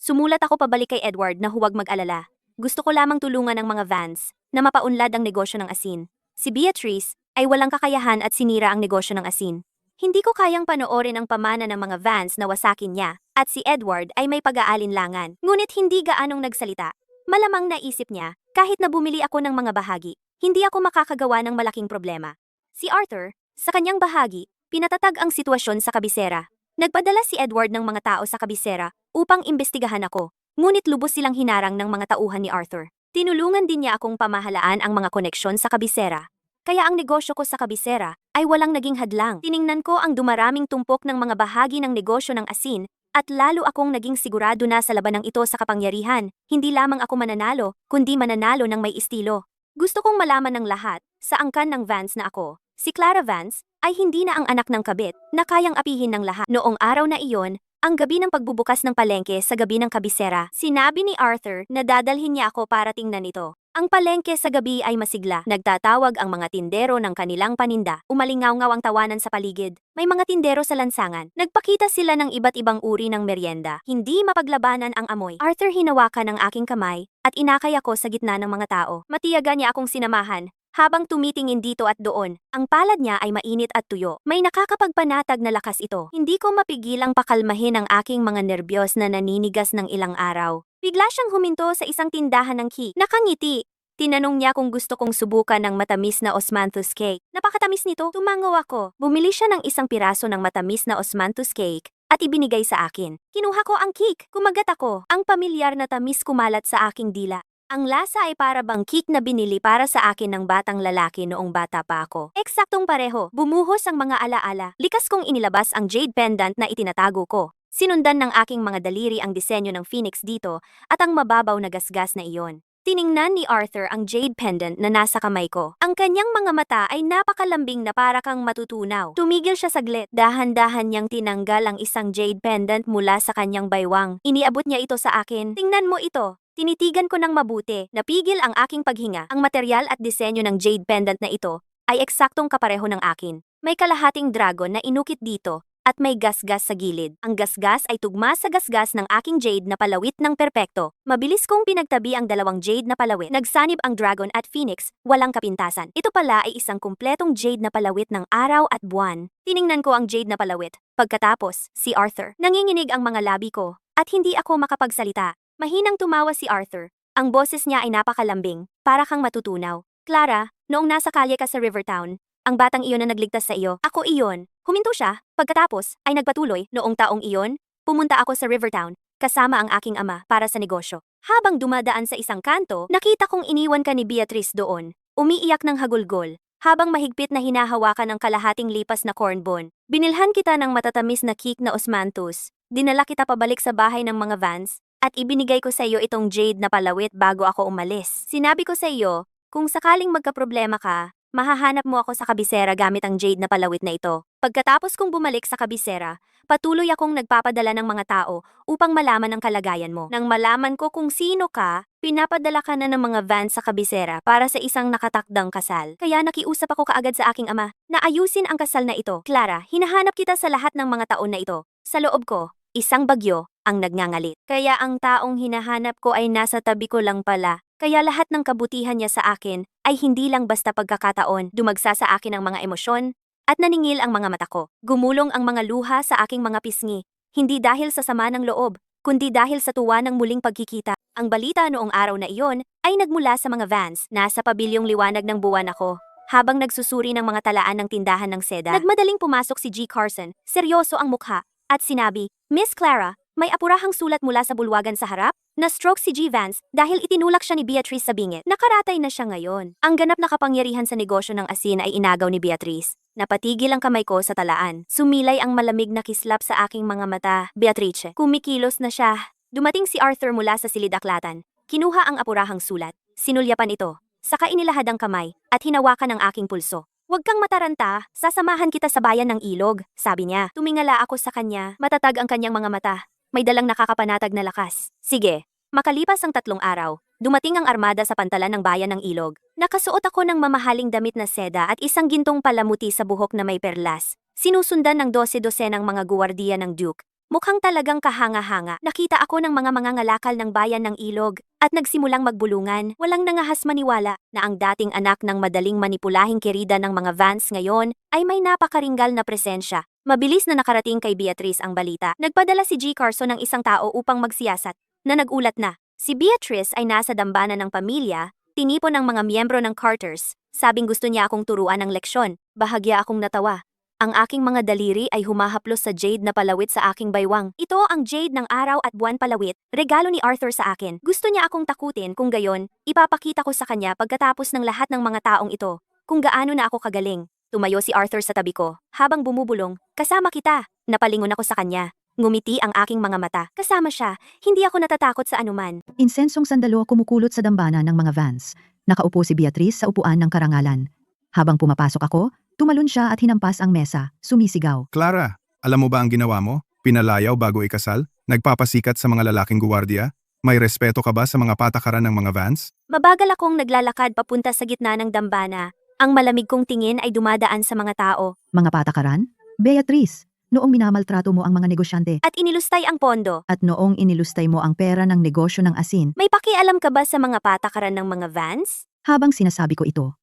S1: Sumulat ako pabalik kay Edward na huwag mag-alala. Gusto ko lamang tulungan ng mga Vance na mapaunlad ang negosyo ng asin. Si Beatrice ay walang kakayahan at sinira ang negosyo ng asin. Hindi ko kayang panoorin ang pamana ng mga Vance na wasakin niya, at si Edward ay may pag-aalinlangan. Ngunit hindi gaanong nagsalita. Malamang naisip niya, kahit na bumili ako ng mga bahagi, hindi ako makakagawa ng malaking problema. Si Arthur, sa kanyang bahagi, pinatatag ang sitwasyon sa kabisera. Nagpadala si Edward ng mga tao sa kabisera upang imbestigahan ako, ngunit lubos silang hinarang ng mga tauhan ni Arthur. Tinulungan din niya akong pamahalaan ang mga koneksyon sa kabisera. Kaya ang negosyo ko sa kabisera ay walang naging hadlang. Tiningnan ko ang dumaraming tumpok ng mga bahagi ng negosyo ng asin At lalo akong naging sigurado na sa labanang ito sa kapangyarihan, hindi lamang ako mananalo, kundi mananalo ng may estilo. Gusto kong malaman ng lahat, sa angkan ng Vance na ako, si Clara Vance, ay hindi na ang anak ng kabit na kayang apihin ng lahat. Noong araw na iyon, ang gabi ng pagbubukas ng palengke sa gabi ng kabisera, sinabi ni Arthur na dadalhin niya ako para tingnan ito. Ang palengke sa gabi ay masigla. Nagtatawag ang mga tindero ng kanilang paninda. Umalingaw-ngaw ang tawanan sa paligid. May mga tindero sa lansangan. Nagpakita sila ng iba't ibang uri ng merienda. Hindi mapaglabanan ang amoy. Arthur, hinawakan ang aking kamay at inakay ako sa gitna ng mga tao. Matiyaga niya akong sinamahan. Habang tumitingin dito at doon, ang palad niya ay mainit at tuyo. May nakakapagpanatag na lakas ito. Hindi ko mapigilang pakalmahin ang aking mga nerbiyos na naninigas ng ilang araw. Bigla siyang huminto sa isang tindahan ng cake. Nakangiti. Tinanong niya kung gusto kong subukan ng matamis na osmanthus cake. Napakatamis nito. Tumangaw ako. Bumili siya ng isang piraso ng matamis na osmanthus cake at ibinigay sa akin. Kinuha ko ang cake. Kumagat ako. Ang pamilyar na tamis kumalat sa aking dila. Ang lasa ay para bang cake na binili para sa akin ng batang lalaki noong bata pa ako. Eksaktong pareho. Bumuhos ang mga alaala. Likas kong inilabas ang jade pendant na itinatago ko. Sinundan ng aking mga daliri ang disenyo ng phoenix dito at ang mababaw na gasgas na iyon. Tiningnan ni Arthur ang jade pendant na nasa kamay ko. Ang kanyang mga mata ay napakalambing na para kang matutunaw. Tumigil siya saglit. Dahan-dahan niyang tinanggal ang isang jade pendant mula sa kanyang baywang. Iniabot niya ito sa akin. Tingnan mo ito. Tinitigan ko ng mabuti. Napigil ang aking paghinga. Ang material at disenyo ng jade pendant na ito ay eksaktong kapareho ng akin. May kalahating dragon na inukit dito at may gasgas sa gilid. Ang gasgas ay tugma sa gasgas ng aking jade na palawit ng perpekto. Mabilis kong pinagtabi ang dalawang jade na palawit. Nagsanib ang dragon at phoenix, walang kapintasan. Ito pala ay isang kumpletong jade na palawit ng araw at buwan. Tiningnan ko ang jade na palawit. Pagkatapos, si Arthur. Nanginginig ang mga labi ko at hindi ako makapagsalita. Mahinang tumawa si Arthur. Ang boses niya ay napakalambing, para kang matutunaw. Clara, noong nasa kalye ka sa Rivertown, ang batang iyon na nagligtas sa iyo, ako iyon. Huminto siya, pagkatapos ay nagpatuloy. Noong taong iyon, pumunta ako sa Rivertown, kasama ang aking ama para sa negosyo. Habang dumadaan sa isang kanto, nakita kong iniwan ka ni Beatrice doon, umiiyak ng hagulgol, habang mahigpit na hinahawakan ang kalahating lipas na cornbone. Binilhan kita ng matatamis na cake na osmanthus, dinala kita pabalik sa bahay ng mga Vance, at ibinigay ko sa iyo itong jade na palawit bago ako umalis. Sinabi ko sa iyo, kung sakaling magkaproblema ka, mahahanap mo ako sa kabisera gamit ang jade na palawit na ito. Pagkatapos kong bumalik sa kabisera, patuloy akong nagpapadala ng mga tao upang malaman ang kalagayan mo. Nang malaman ko kung sino ka, pinapadala ka na ng mga Vance sa kabisera para sa isang nakatakdang kasal. Kaya nakiusap ako kaagad sa aking ama na ayusin ang kasal na ito. Clara, hinahanap kita sa lahat ng mga taon na ito. Sa loob ko, isang bagyo ang nagngangalit. Kaya ang taong hinahanap ko ay nasa tabi ko lang pala. Kaya lahat ng kabutihan niya sa akin ay hindi lang basta pagkakataon. Dumagsa sa akin ang mga emosyon at naningil ang mga mata ko. Gumulong ang mga luha sa aking mga pisngi. Hindi dahil sa sama ng loob, kundi dahil sa tuwa ng muling pagkikita. Ang balita noong araw na iyon ay nagmula sa mga Vance. Nasa pabilyong liwanag ng buwan ako. Habang nagsusuri ng mga talaan ng tindahan ng seda, nagmadaling pumasok si G. Carson. Seryoso ang mukha at sinabi, Miss Clara, may apurahang sulat mula sa bulwagan sa harap? Na-stroke si G. Vance dahil itinulak siya ni Beatrice sa bingit. Nakaratay na siya ngayon. Ang ganap na kapangyarihan sa negosyo ng asin ay inagaw ni Beatrice. Napatigil ang kamay ko sa talaan. Sumilay ang malamig na kislap sa aking mga mata. Beatrice, kumikilos na siya. Dumating si Arthur mula sa silid-aklatan. Kinuha ang apurahang sulat. Sinulyapan ito. Saka inilahad ang kamay at hinawakan ang aking pulso. Huwag kang mataranta, sasamahan kita sa bayan ng ilog, sabi niya. Tumingala ako sa kanya, matatag ang kanyang mga mata. May dalang nakakapanatag na lakas. Sige, makalipas ang 3 araw, dumating ang armada sa pantalan ng bayan ng ilog. Nakasuot ako ng mamahaling damit na seda at isang gintong palamuti sa buhok na may perlas. Sinusundan ng 12-dosenang mga guwardiya ng Duke. Mukhang talagang kahanga-hanga. Nakita ako ng mga mangangalakal ng bayan ng ilog at nagsimulang magbulungan. Walang nangahas maniwala na ang dating anak ng madaling manipulahing kirida ng mga Vance ngayon ay may napakaringgal na presensya. Mabilis na nakarating kay Beatrice ang balita. Nagpadala si G. Carson ng isang tao upang magsiyasat, na nagulat na. Si Beatrice ay nasa dambana ng pamilya, tinipon ng mga miyembro ng Carters. Sabing gusto niya akong turuan ng leksyon. Bahagya akong natawa. Ang aking mga daliri ay humahaplos sa jade na palawit sa aking baywang. Ito ang jade ng araw at buwan palawit, regalo ni Arthur sa akin. Gusto niya akong takutin kung gayon, ipapakita ko sa kanya pagkatapos ng lahat ng mga taong ito, kung gaano na ako kagaling. Tumayo si Arthur sa tabi ko, habang bumubulong, kasama kita. Napalingon ako sa kanya. Ngumiti ang aking mga mata. Kasama siya, hindi ako natatakot sa anuman.
S4: Insensong sandalo kumukulot sa dambana ng mga vans. Nakaupo si Beatrice sa upuan ng karangalan. Habang pumapasok ako, tumalon siya at hinampas ang mesa, sumisigaw.
S5: Clara, alam mo ba ang ginawa mo? Pinalayaw bago ikasal? Nagpapasikat sa mga lalaking guwardiya? May respeto ka ba sa mga patakaran ng mga vans?
S1: Mabagal akong naglalakad papunta sa gitna ng dambana. Ang malamig kong tingin ay dumadaan sa mga tao.
S4: Mga patakaran? Beatrice, noong minamaltrato mo ang mga negosyante
S1: At inilustay ang pondo.
S4: at noong inilustay mo ang pera ng negosyo ng asin,
S1: May pakialam ka ba sa mga patakaran ng mga vans?
S4: habang sinasabi ko ito,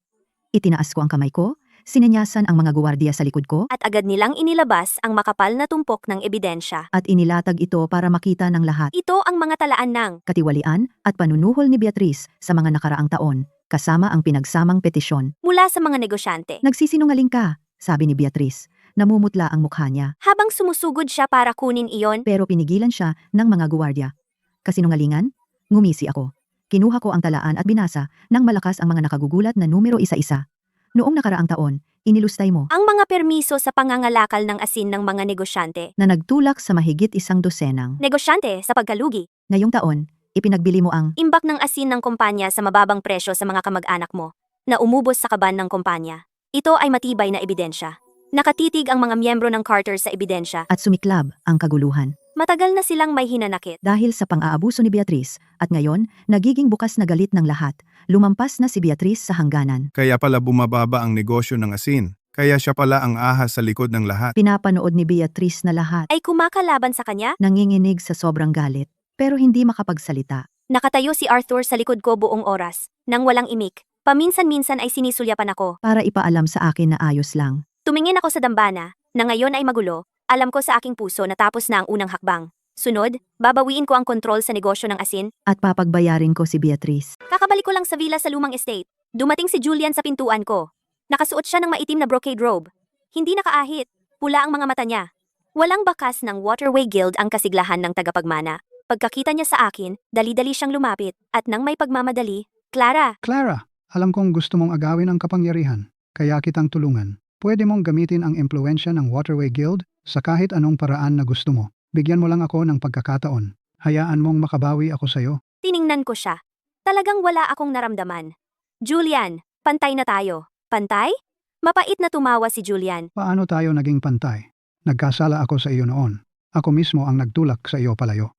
S4: itinaas ko ang kamay ko, sinenyasan ang mga guwardiya sa likod ko,
S1: At agad nilang inilabas ang makapal na tumpok ng ebidensya.
S4: at inilatag ito para makita ng lahat.
S1: Ito ang mga talaan ng
S4: Katiwalian at panunuhol ni Beatrice sa mga nakaraang taon, kasama ang pinagsamang petisyon.
S1: mula sa mga negosyante.
S4: Nagsisinungaling ka, sabi ni Beatrice. Namumutla ang mukha niya,
S1: Habang sumusugod siya para kunin iyon,
S4: pero pinigilan siya ng mga guwardiya. Kasinungalingan? Ngumisi ako. Kinuha ko ang talaan at binasa nang malakas ang mga nakagugulat na numero isa-isa. Noong nakaraang taon, inilustay mo
S1: ang mga permiso sa pangangalakal ng asin ng mga negosyante.
S4: na nagtulak sa mahigit 100.
S1: Negosyante sa pagkalugi.
S4: Ngayong taon, ipinagbili mo ang
S1: Imbak ng asin ng kumpanya sa mababang presyo sa mga kamag-anak mo na umubos sa kaban ng kumpanya. Ito ay matibay na ebidensya. Nakatitig ang mga miyembro ng Carter sa ebidensya.
S4: at sumiklab ang kaguluhan.
S1: Matagal na silang may hinanakit.
S4: Dahil sa pang-aabuso ni Beatrice at ngayon, nagiging bukas na galit ng lahat. Lumampas na si Beatrice sa hangganan.
S5: Kaya pala bumababa ang negosyo ng asin. Kaya siya pala ang ahas sa likod ng lahat.
S4: Pinapanood ni Beatrice na lahat.
S1: Ay kumakalaban sa kanya?
S4: Nanginginig sa sobrang galit, pero hindi makapagsalita.
S1: Nakatayo si Arthur sa likod ko buong oras, nang walang imik. Paminsan-minsan ay sinisulyapan ako.
S4: Para ipaalam sa akin na ayos lang.
S1: Tumingin ako sa dambana, na ngayon ay magulo. Alam ko sa aking puso na tapos na ang unang hakbang. Sunod, babawiin ko ang kontrol sa negosyo ng asin.
S4: At papagbayarin ko si Beatrice.
S1: Kakabalik ko lang sa villa sa lumang estate. Dumating si Julian sa pintuan ko. Nakasuot siya ng maitim na brocade robe. Hindi nakaahit. Pula ang mga mata niya. Walang bakas ng Waterway Guild ang kasiglahan ng tagapagmana. Pagkakita niya sa akin, dali-dali siyang lumapit. At nang may pagmamadali, Clara,
S2: Clara, alam kong gusto mong agawin ang kapangyarihan, kaya kitang tulungan. Pwede mong gamitin ang impluensya ng Waterway Guild sa kahit anong paraan na gusto mo. Bigyan mo lang ako ng pagkakataon. Hayaan mong makabawi ako sa'yo.
S1: tiningnan ko siya. Talagang wala akong naramdaman. Julian, pantay na tayo. Pantay? Mapait na tumawa si Julian.
S2: Paano tayo naging pantay? Nagkasala ako sa iyo noon. Ako mismo ang nagtulak sa iyo palayo.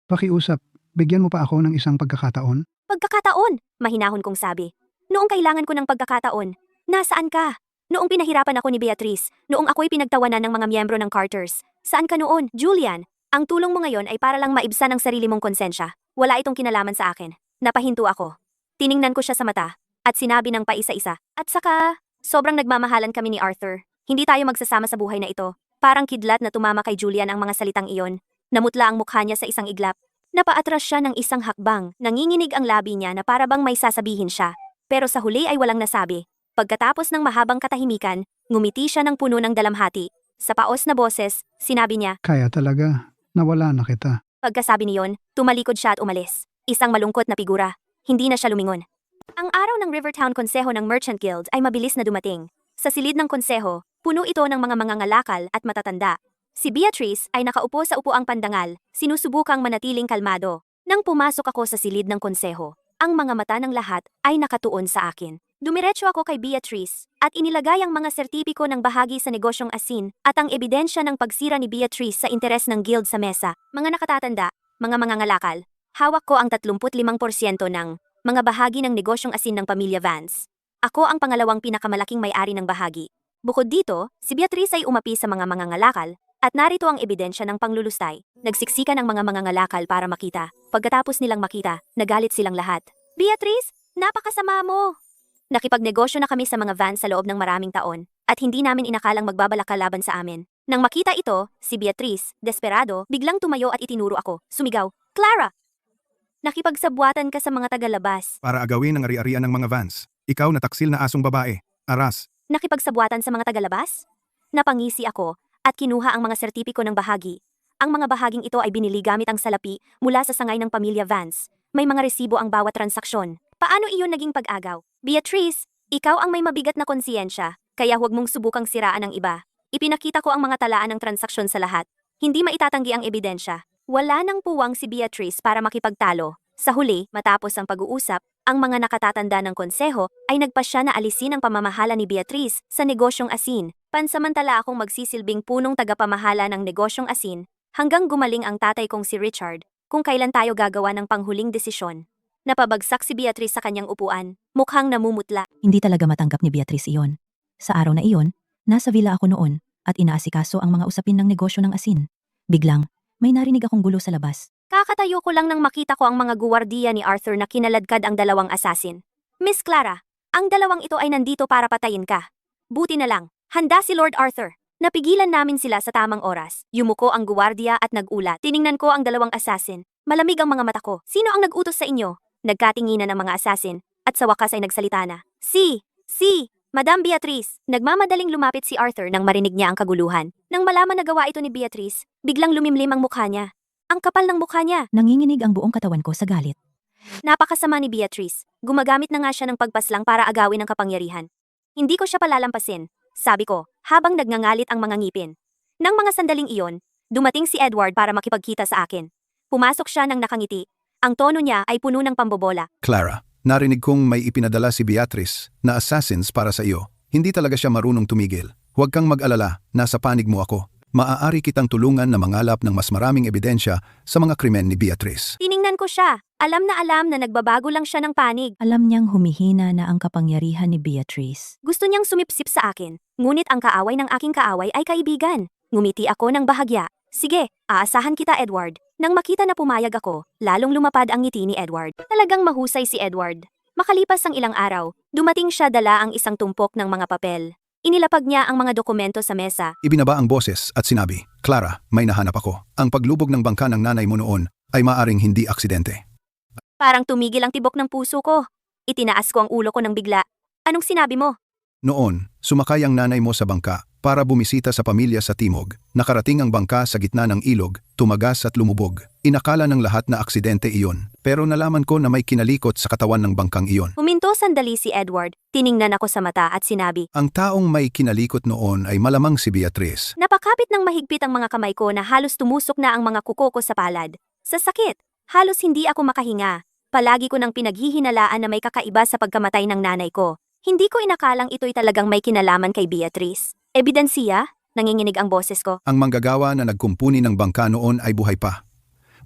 S2: Pakiusap, bigyan mo pa ako ng isang pagkakataon.
S1: Pagkakataon, mahinahon kong sabi. Noong kailangan ko ng pagkakataon, nasaan ka? Noong pinahirapan ako ni Beatrice, noong ako'y pinagtawanan ng mga miyembro ng Carters. Saan ka noon, Julian? Ang tulong mo ngayon ay para lang maibsan ang sarili mong konsensya. Wala itong kinalaman sa akin. Napahinto ako. Tiningnan ko siya sa mata, at sinabi ng paisa-isa. At saka, sobrang nagmamahalan kami ni Arthur. Hindi tayo magsasama sa buhay na ito. Parang kidlat na tumama kay Julian ang mga salitang iyon. Namutla ang mukha niya sa isang iglap. Napaatras siya ng isang hakbang. Nanginginig ang labi niya na para bang may sasabihin siya. Pero sa huli ay walang nasabi. Pagkatapos ng mahabang katahimikan, ngumiti siya ng puno ng dalamhati. Sa paos na boses, sinabi niya.
S2: Kaya talaga, nawala na kita.
S1: Pagkasabi niyon, tumalikod siya at umalis. Isang malungkot na figura. Hindi na siya lumingon. Ang araw ng Rivertown Konseho ng Merchant Guild ay mabilis na dumating. Sa silid ng konseho, puno ito ng mga mangangalakal at matatanda. Si Beatrice ay nakaupo sa upuang pandangal, sinusubukang manatiling kalmado. Nang pumasok ako sa silid ng konseho, ang mga mata ng lahat ay nakatuon sa akin. Dumiretso ako kay Beatrice at inilagay ang mga sertipiko ng bahagi sa negosyong asin at ang ebidensya ng pagsira ni Beatrice sa interes ng guild sa mesa. Mga nakatatanda, mga mangangalakal, hawak ko ang 35% ng mga bahagi ng negosyong asin ng pamilya Vance. Ako ang pangalawang pinakamalaking may-ari ng bahagi. Bukod dito, si Beatrice ay umapi sa mga mangangalakal at narito ang ebidensya ng panglulustay. Nagsiksikan ang mga mangangalakal para makita. Pagkatapos nilang makita, nagalit silang lahat. Beatrice, napakasama mo! Nakipagnegosyo na kami sa mga Vance sa loob ng maraming taon at hindi namin inakalang magbabalak laban sa amin. Nang makita ito, si Beatrice, desperado, biglang tumayo at itinuro ako. Sumigaw, Clara! Nakipagsabwatan ka sa mga tagalabas.
S5: Para agawin ang ari-arian ng mga vans. Ikaw na taksil na asong babae. Aras.
S1: Nakipagsabwatan sa mga tagalabas? Napangisi ako at kinuha ang mga sertipiko ng bahagi. Ang mga bahaging ito ay binili gamit ang salapi mula sa sangay ng pamilya Vance. May mga resibo ang bawat transaksyon. Paano iyon naging pag-agaw? Beatrice, ikaw ang may mabigat na konsiyensya, kaya huwag mong subukang siraan ang iba. Ipinakita ko ang mga talaan ng transaksyon sa lahat. Hindi maitatanggi ang ebidensya. Wala nang puwang si Beatrice para makipagtalo. Sa huli, matapos ang pag-uusap, ang mga nakatatanda ng konseho ay nagpasya na alisin ang pamamahala ni Beatrice sa negosyong asin. Pansamantala akong magsisilbing punong tagapamahala ng negosyong asin hanggang gumaling ang tatay kong si Richard kung kailan tayo gagawa ng panghuling desisyon. Napabagsak si Beatrice sa kanyang upuan, mukhang namumutla.
S4: Hindi talaga matanggap ni Beatrice iyon. Sa araw na iyon, nasa villa ako noon at inaasikaso ang mga usapin ng negosyo ng asin. Biglang, may narinig akong gulo sa labas.
S1: Kakatayo ko lang nang makita ko ang mga guwardiya ni Arthur na kinaladkad ang dalawang asasin. Miss Clara, ang dalawang ito ay nandito para patayin ka. Buti na lang, handa si Lord Arthur. Napigilan namin sila sa tamang oras. Yumuko ang guwardiya at nagulat. Tiningnan ko ang dalawang asasin. Malamig ang mga mata ko. Sino ang nag-utos sa inyo? Nagkatinginan ang mga asasin at sa wakas ay nagsalita na. Si, Madam Beatrice. Nagmamadaling lumapit si Arthur nang marinig niya ang kaguluhan. Nang malaman na gawa ito ni Beatrice, biglang lumimlim ang mukha niya. Ang kapal ng mukha niya.
S4: Nanginginig ang buong katawan ko sa galit.
S1: Napakasama ni Beatrice. Gumagamit na nga siya ng pagpaslang para agawin ang kapangyarihan. Hindi ko siya palalampasin, sabi ko, habang nagngangalit ang mga ngipin. Nang mga sandaling iyon, dumating si Edward para makipagkita sa akin. Pumasok siya nang nakangiti. Ang tono niya ay puno ng pambobola.
S5: Clara, narinig kong may ipinadala si Beatrice na assassins para sa iyo. Hindi talaga siya marunong tumigil. Huwag kang mag-alala, nasa panig mo ako. Maaari kitang tulungan na mangalap ng mas maraming ebidensya sa mga krimen ni Beatrice.
S1: Tiningnan ko siya. Alam na nagbabago lang siya ng panig.
S4: Alam niyang humihina na ang kapangyarihan ni Beatrice.
S1: Gusto niyang sumipsip sa akin. Ngunit ang kaaway ng aking kaaway ay kaibigan. Ngumiti ako ng bahagya. Sige, aasahan kita Edward. Nang makita na pumayag ako, lalong lumapad ang ngiti ni Edward. Talagang mahusay si Edward. Makalipas ang ilang araw, dumating siya dala ang isang tumpok ng mga papel. Inilapag niya ang mga dokumento sa mesa.
S5: Ibinaba ang boses at sinabi, Clara, may nahanap ako. Ang paglubog ng bangka ng nanay mo noon ay maaring hindi aksidente.
S1: Parang tumigil ang tibok ng puso ko. Itinaas ko ang ulo ko ng bigla. Anong sinabi mo?
S5: Noon, sumakay ang nanay mo sa bangka para bumisita sa pamilya sa Timog. Nakarating ang bangka sa gitna ng ilog, tumagas at lumubog. Inakala ng lahat na aksidente iyon, pero nalaman ko na may kinalikot sa katawan ng bangkang iyon.
S1: Huminto sandali si Edward. Tiningnan ako sa mata at sinabi,
S5: Ang taong may kinalikot noon ay malamang si Beatrice.
S1: napakapit ng mahigpit ang mga kamay ko na halos tumusok na ang mga kuko ko sa palad. Sa sakit, halos hindi ako makahinga. Palagi ko nang pinaghihinalaan na may kakaiba sa pagkamatay ng nanay ko. Hindi ko inakalang ito'y talagang may kinalaman kay Beatrice. Ebidensiya? Nanginginig ang boses ko.
S5: Ang manggagawa na nagkumpuni ng bangka noon ay buhay pa.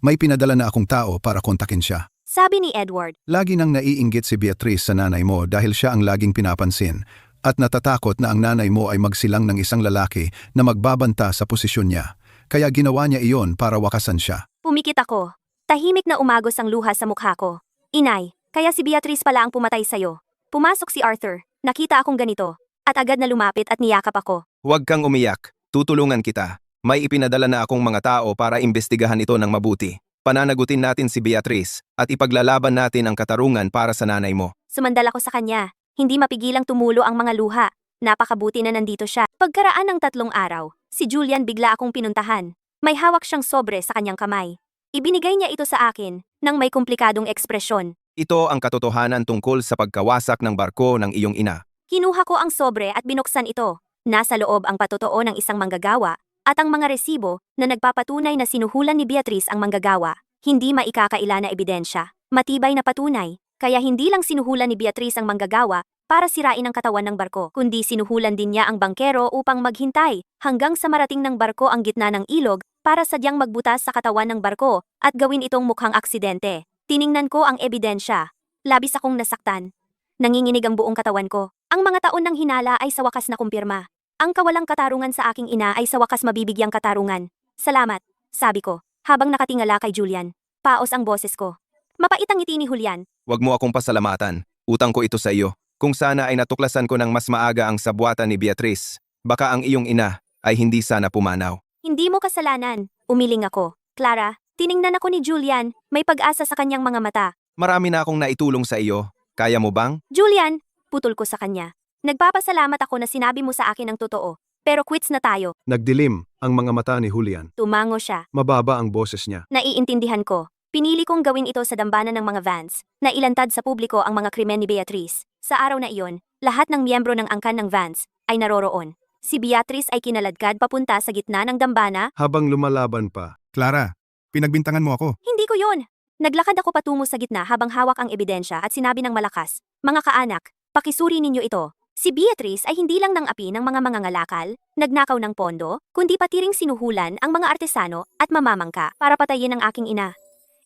S5: May pinadala na akong tao para kontakin siya.
S1: Sabi ni Edward,
S5: Lagi nang naiinggit si Beatrice sa nanay mo dahil siya ang laging pinapansin at natatakot na ang nanay mo ay magsilang ng isang lalaki na magbabanta sa posisyon niya. Kaya ginawa niya iyon para wakasan siya.
S1: pumikit ako. Tahimik na umagos ang luha sa mukha ko. Inay, kaya si Beatrice pala ang pumatay sa'yo. Pumasok si Arthur, nakita akong ganito, at agad na lumapit at niyakap ako.
S3: Huwag kang umiyak. Tutulungan kita. May ipinadala na akong mga tao para imbestigahan ito ng mabuti. Pananagutin natin si Beatrice at ipaglalaban natin ang katarungan para sa nanay mo.
S1: Sumandal ako sa kanya. Hindi mapigilang tumulo ang mga luha. Napakabuti na nandito siya. Pagkaraan ng 3 araw, si Julian bigla akong pinuntahan. May hawak siyang sobre sa kanyang kamay. Ibinigay niya ito sa akin nang may komplikadong ekspresyon.
S3: Ito ang katotohanan tungkol sa pagkawasak ng barko ng iyong ina.
S1: Kinuha ko ang sobre at binuksan ito. Nasa loob ang patotoo ng isang manggagawa at ang mga resibo na nagpapatunay na sinuhulan ni Beatrice ang manggagawa. Hindi maikakaila na ebidensya. Matibay na patunay, kaya hindi lang sinuhulan ni Beatrice ang manggagawa para sirain ang katawan ng barko, kundi sinuhulan din niya ang bangkero upang maghintay hanggang sa marating ng barko ang gitna ng ilog para sadyang magbutas sa katawan ng barko at gawin itong mukhang aksidente. Tiningnan ko ang ebidensya. Labis akong nasaktan. Nanginginig ang buong katawan ko. Ang mga taon ng hinala ay sa wakas na kumpirma. Ang kawalang katarungan sa aking ina ay sa wakas mabibigyang katarungan. Salamat, sabi ko, habang nakatingala kay Julian. Paos ang boses ko. Mapait ang ngiti ni Julian.
S3: Huwag mo akong pasalamatan. Utang ko ito sa iyo. Kung sana ay natuklasan ko ng mas maaga ang sabwatan ni Beatrice, baka ang iyong ina ay hindi sana pumanaw.
S1: Hindi mo kasalanan. Umiling ako. Clara, tiningnan ako ni Julian. May pag-asa sa kanyang mga mata.
S3: Marami na akong naitulong sa iyo. Kaya mo bang?
S1: Julian, putol ko sa kanya. Nagpapasalamat ako na sinabi mo sa akin ang totoo. Pero quits na tayo.
S5: Nagdilim ang mga mata ni Julian.
S1: Tumango siya.
S5: Mababa ang boses niya.
S1: Naiintindihan ko. Pinili kong gawin ito sa dambana ng mga Vance, na ilantad sa publiko ang mga krimen ni Beatrice. Sa araw na iyon, lahat ng miyembro ng angkan ng Vance ay naroroon. Si Beatrice ay kinaladkad papunta sa gitna ng dambana.
S6: Habang lumalaban pa.
S5: Clara, pinagbintangan mo ako.
S1: Hindi ko yun. Naglakad ako patungo sa gitna habang hawak ang ebidensya at sinabi ng malakas, "Mga kaanak, pakisuri ninyo ito." Si Beatrice ay hindi lang nang api ng mga mangangalakal, nagnakaw ng pondo, kundi pati ring sinuhulan ang mga artesano at mamamangka para patayin ang aking ina.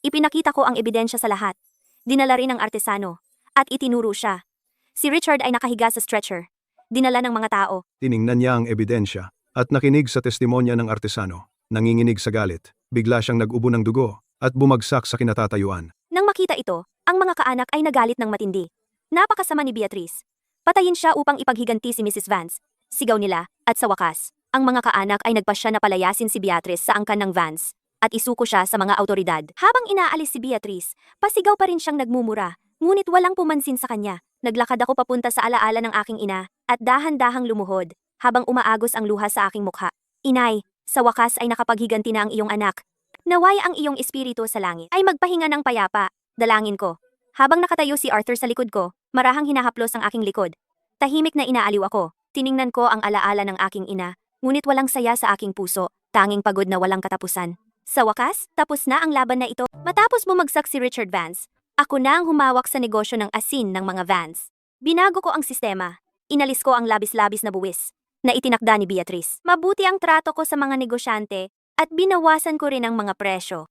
S1: Ipinakita ko ang ebidensya sa lahat. Dinala rin ang artesano at itinuro siya. Si Richard ay nakahiga sa stretcher. Dinala ng mga tao.
S6: Tiningnan niya ang ebidensya at nakinig sa testimonya ng artesano. Nanginginig sa galit. Bigla siyang nag-ubo ng dugo at bumagsak sa kinatatayuan.
S1: Nang makita ito, ang mga kaanak ay nagalit ng matindi. Napakasama ni Beatrice. Patayin siya upang ipaghiganti si Mrs. Vance. Sigaw nila, at sa wakas, ang mga kaanak ay nagpasya na palayasin si Beatrice sa angkan ng Vance at isuko siya sa mga autoridad. Habang inaalis si Beatrice, pasigaw pa rin siyang nagmumura, ngunit walang pumansin sa kanya. Naglakad ako papunta sa alaala ng aking ina at dahan-dahang lumuhod habang umaagos ang luha sa aking mukha. Inay, sa wakas ay nakapaghiganti na ang iyong anak. Naway ang iyong espiritu sa langit ay magpahinga ng payapa. Dalangin ko. Habang nakatayo si Arthur sa likod ko, marahang hinahaplos ang aking likod. Tahimik na inaaliw ako. Tiningnan ko ang alaala ng aking ina, ngunit walang saya sa aking puso, tanging pagod na walang katapusan. Sa wakas, tapos na ang laban na ito. Matapos bumagsak si Richard Vance, ako na ang humawak sa negosyo ng asin ng mga Vance. Binago ko ang sistema. Inalis ko ang labis-labis na buwis na itinakda ni Beatrice. Mabuti ang trato ko sa mga negosyante at binawasan ko rin ang mga presyo.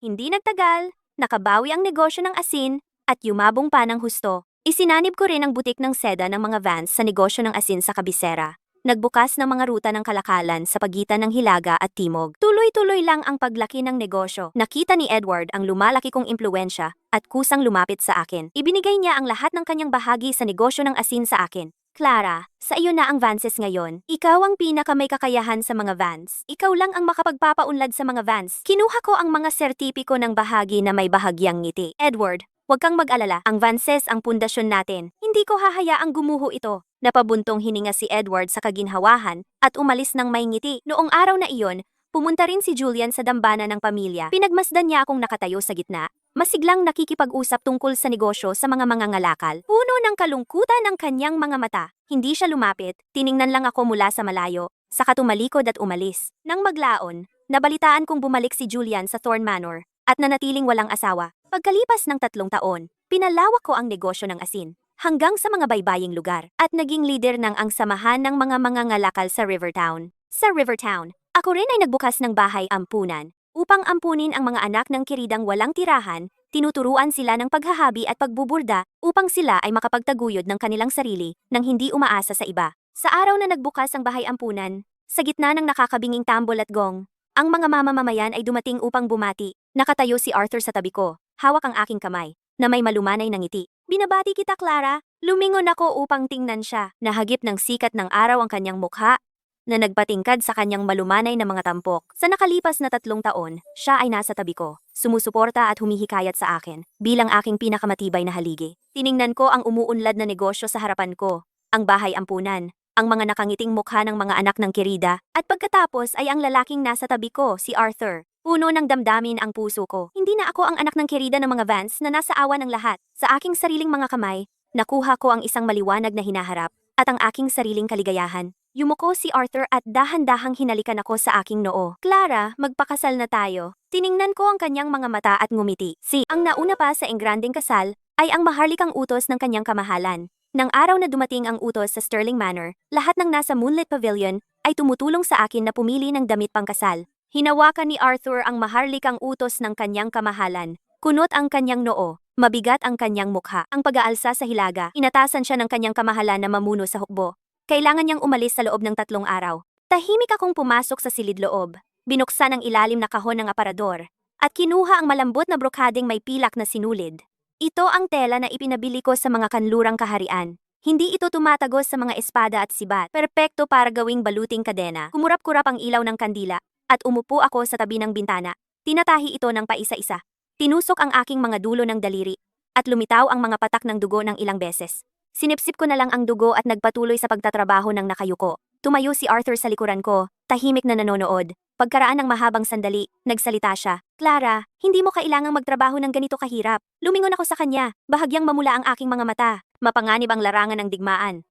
S1: Hindi nagtagal, nakabawi ang negosyo ng asin at yumabong pa ng husto. Isinanib ko rin ang butik ng seda ng mga Vance sa negosyo ng asin sa kabisera. Nagbukas ng mga ruta ng kalakalan sa pagitan ng Hilaga at Timog. Tuloy-tuloy lang ang paglaki ng negosyo. Nakita ni Edward ang lumalaki kong impluwensya at kusang lumapit sa akin. Ibinigay niya ang lahat ng kanyang bahagi sa negosyo ng asin sa akin. Clara, sa iyo na ang Vances ngayon. Ikaw ang pinaka may kakayahan sa mga Vance. Ikaw lang ang makapagpapaunlad sa mga Vance. Kinuha ko ang mga sertipiko ng bahagi na may bahagyang ngiti. Edward, huwag kang mag-alala. Ang Vances ang pundasyon natin. Hindi ko hahayaang gumuho ito. Napabuntong hininga si Edward sa kaginhawahan at umalis ng may ngiti. Noong araw na iyon, pumunta rin si Julian sa dambana ng pamilya. Pinagmasdan niya akong nakatayo sa gitna. Masiglang nakikipag-usap tungkol sa negosyo sa mga mangangalakal. Puno ng kalungkutan ang kanyang mga mata. Hindi siya lumapit, tiningnan lang ako mula sa malayo, saka tumalikod at umalis. Nang maglaon, nabalitaan kong bumalik si Julian sa Thorn Manor at nanatiling walang asawa. Pagkalipas ng 3 taon, pinalawak ko ang negosyo ng asin hanggang sa mga baybaying lugar at naging leader ng ang samahan ng mga mangangalakal sa Rivertown. Sa Rivertown, ako rin ay nagbukas ng bahay ampunan. Upang ampunin ang mga anak ng kiridang walang tirahan, tinuturuan sila ng paghahabi at pagbuburda upang sila ay makapagtaguyod ng kanilang sarili nang hindi umaasa sa iba. Sa araw na nagbukas ang bahay ampunan, sa gitna ng nakakabinging tambol at gong, ang mga mamamayan ay dumating upang bumati. Nakatayo si Arthur sa tabi ko, hawak ang aking kamay, na may malumanay ng ngiti. Binabati kita, Clara. Lumingon ako upang tingnan siya. Nahagip ng sikat ng araw ang kanyang mukha, na nagpatingkad sa kanyang malumanay na mga tampok. Sa nakalipas na 3 taon, siya ay nasa tabi ko, sumusuporta at humihikayat sa akin, bilang aking pinakamatibay na haligi. Tiningnan ko ang umuunlad na negosyo sa harapan ko, ang bahay ampunan, ang mga nakangiting mukha ng mga anak ng kirida, at pagkatapos ay ang lalaking nasa tabi ko, si Arthur. Puno ng damdamin ang puso ko. Hindi na ako ang anak ng kirida ng mga Vance na nasa awa ng lahat. Sa aking sariling mga kamay, nakuha ko ang isang maliwanag na hinaharap, at ang aking sariling kaligayahan. Yumuko si Arthur at dahan-dahang hinalikan ako sa aking noo. Clara, magpakasal na tayo. Tiningnan ko ang kanyang mga mata at ngumiti. Ang nauna pa sa engranding kasal ay ang maharlikang utos ng kanyang kamahalan. Nang araw na dumating ang utos sa Sterling Manor, lahat ng nasa Moonlit Pavilion ay tumutulong sa akin na pumili ng damit pangkasal. Hinawakan ni Arthur ang maharlikang utos ng kanyang kamahalan. Kunot ang kanyang noo, mabigat ang kanyang mukha. Ang pag-aalsa sa hilaga, inatasan siya ng kanyang kamahalan na mamuno sa hukbo. Kailangan niyang umalis sa loob ng 3 araw. Tahimik akong pumasok sa silid loob, binuksan ang ilalim na kahon ng aparador, at kinuha ang malambot na brokadeng may pilak na sinulid. Ito ang tela na ipinabili ko sa mga kanlurang kaharian. Hindi ito tumatagos sa mga espada at sibat. Perpekto para gawing baluting kadena. Kumurap-kurap ang ilaw ng kandila, at umupo ako sa tabi ng bintana. Tinatahi ito ng paisa-isa. Tinusok ang aking mga dulo ng daliri, at lumitaw ang mga patak ng dugo ng ilang beses. Sinipsip ko na lang ang dugo at nagpatuloy sa pagtatrabaho ng nakayuko. Tumayo si Arthur sa likuran ko, tahimik na nanonood. Pagkaraan ng mahabang sandali, nagsalita siya. Clara, hindi mo kailangang magtrabaho ng ganito kahirap. Lumingon ako sa kanya, bahagyang mamula ang aking mga mata. Mapanganib ang larangan ng digmaan.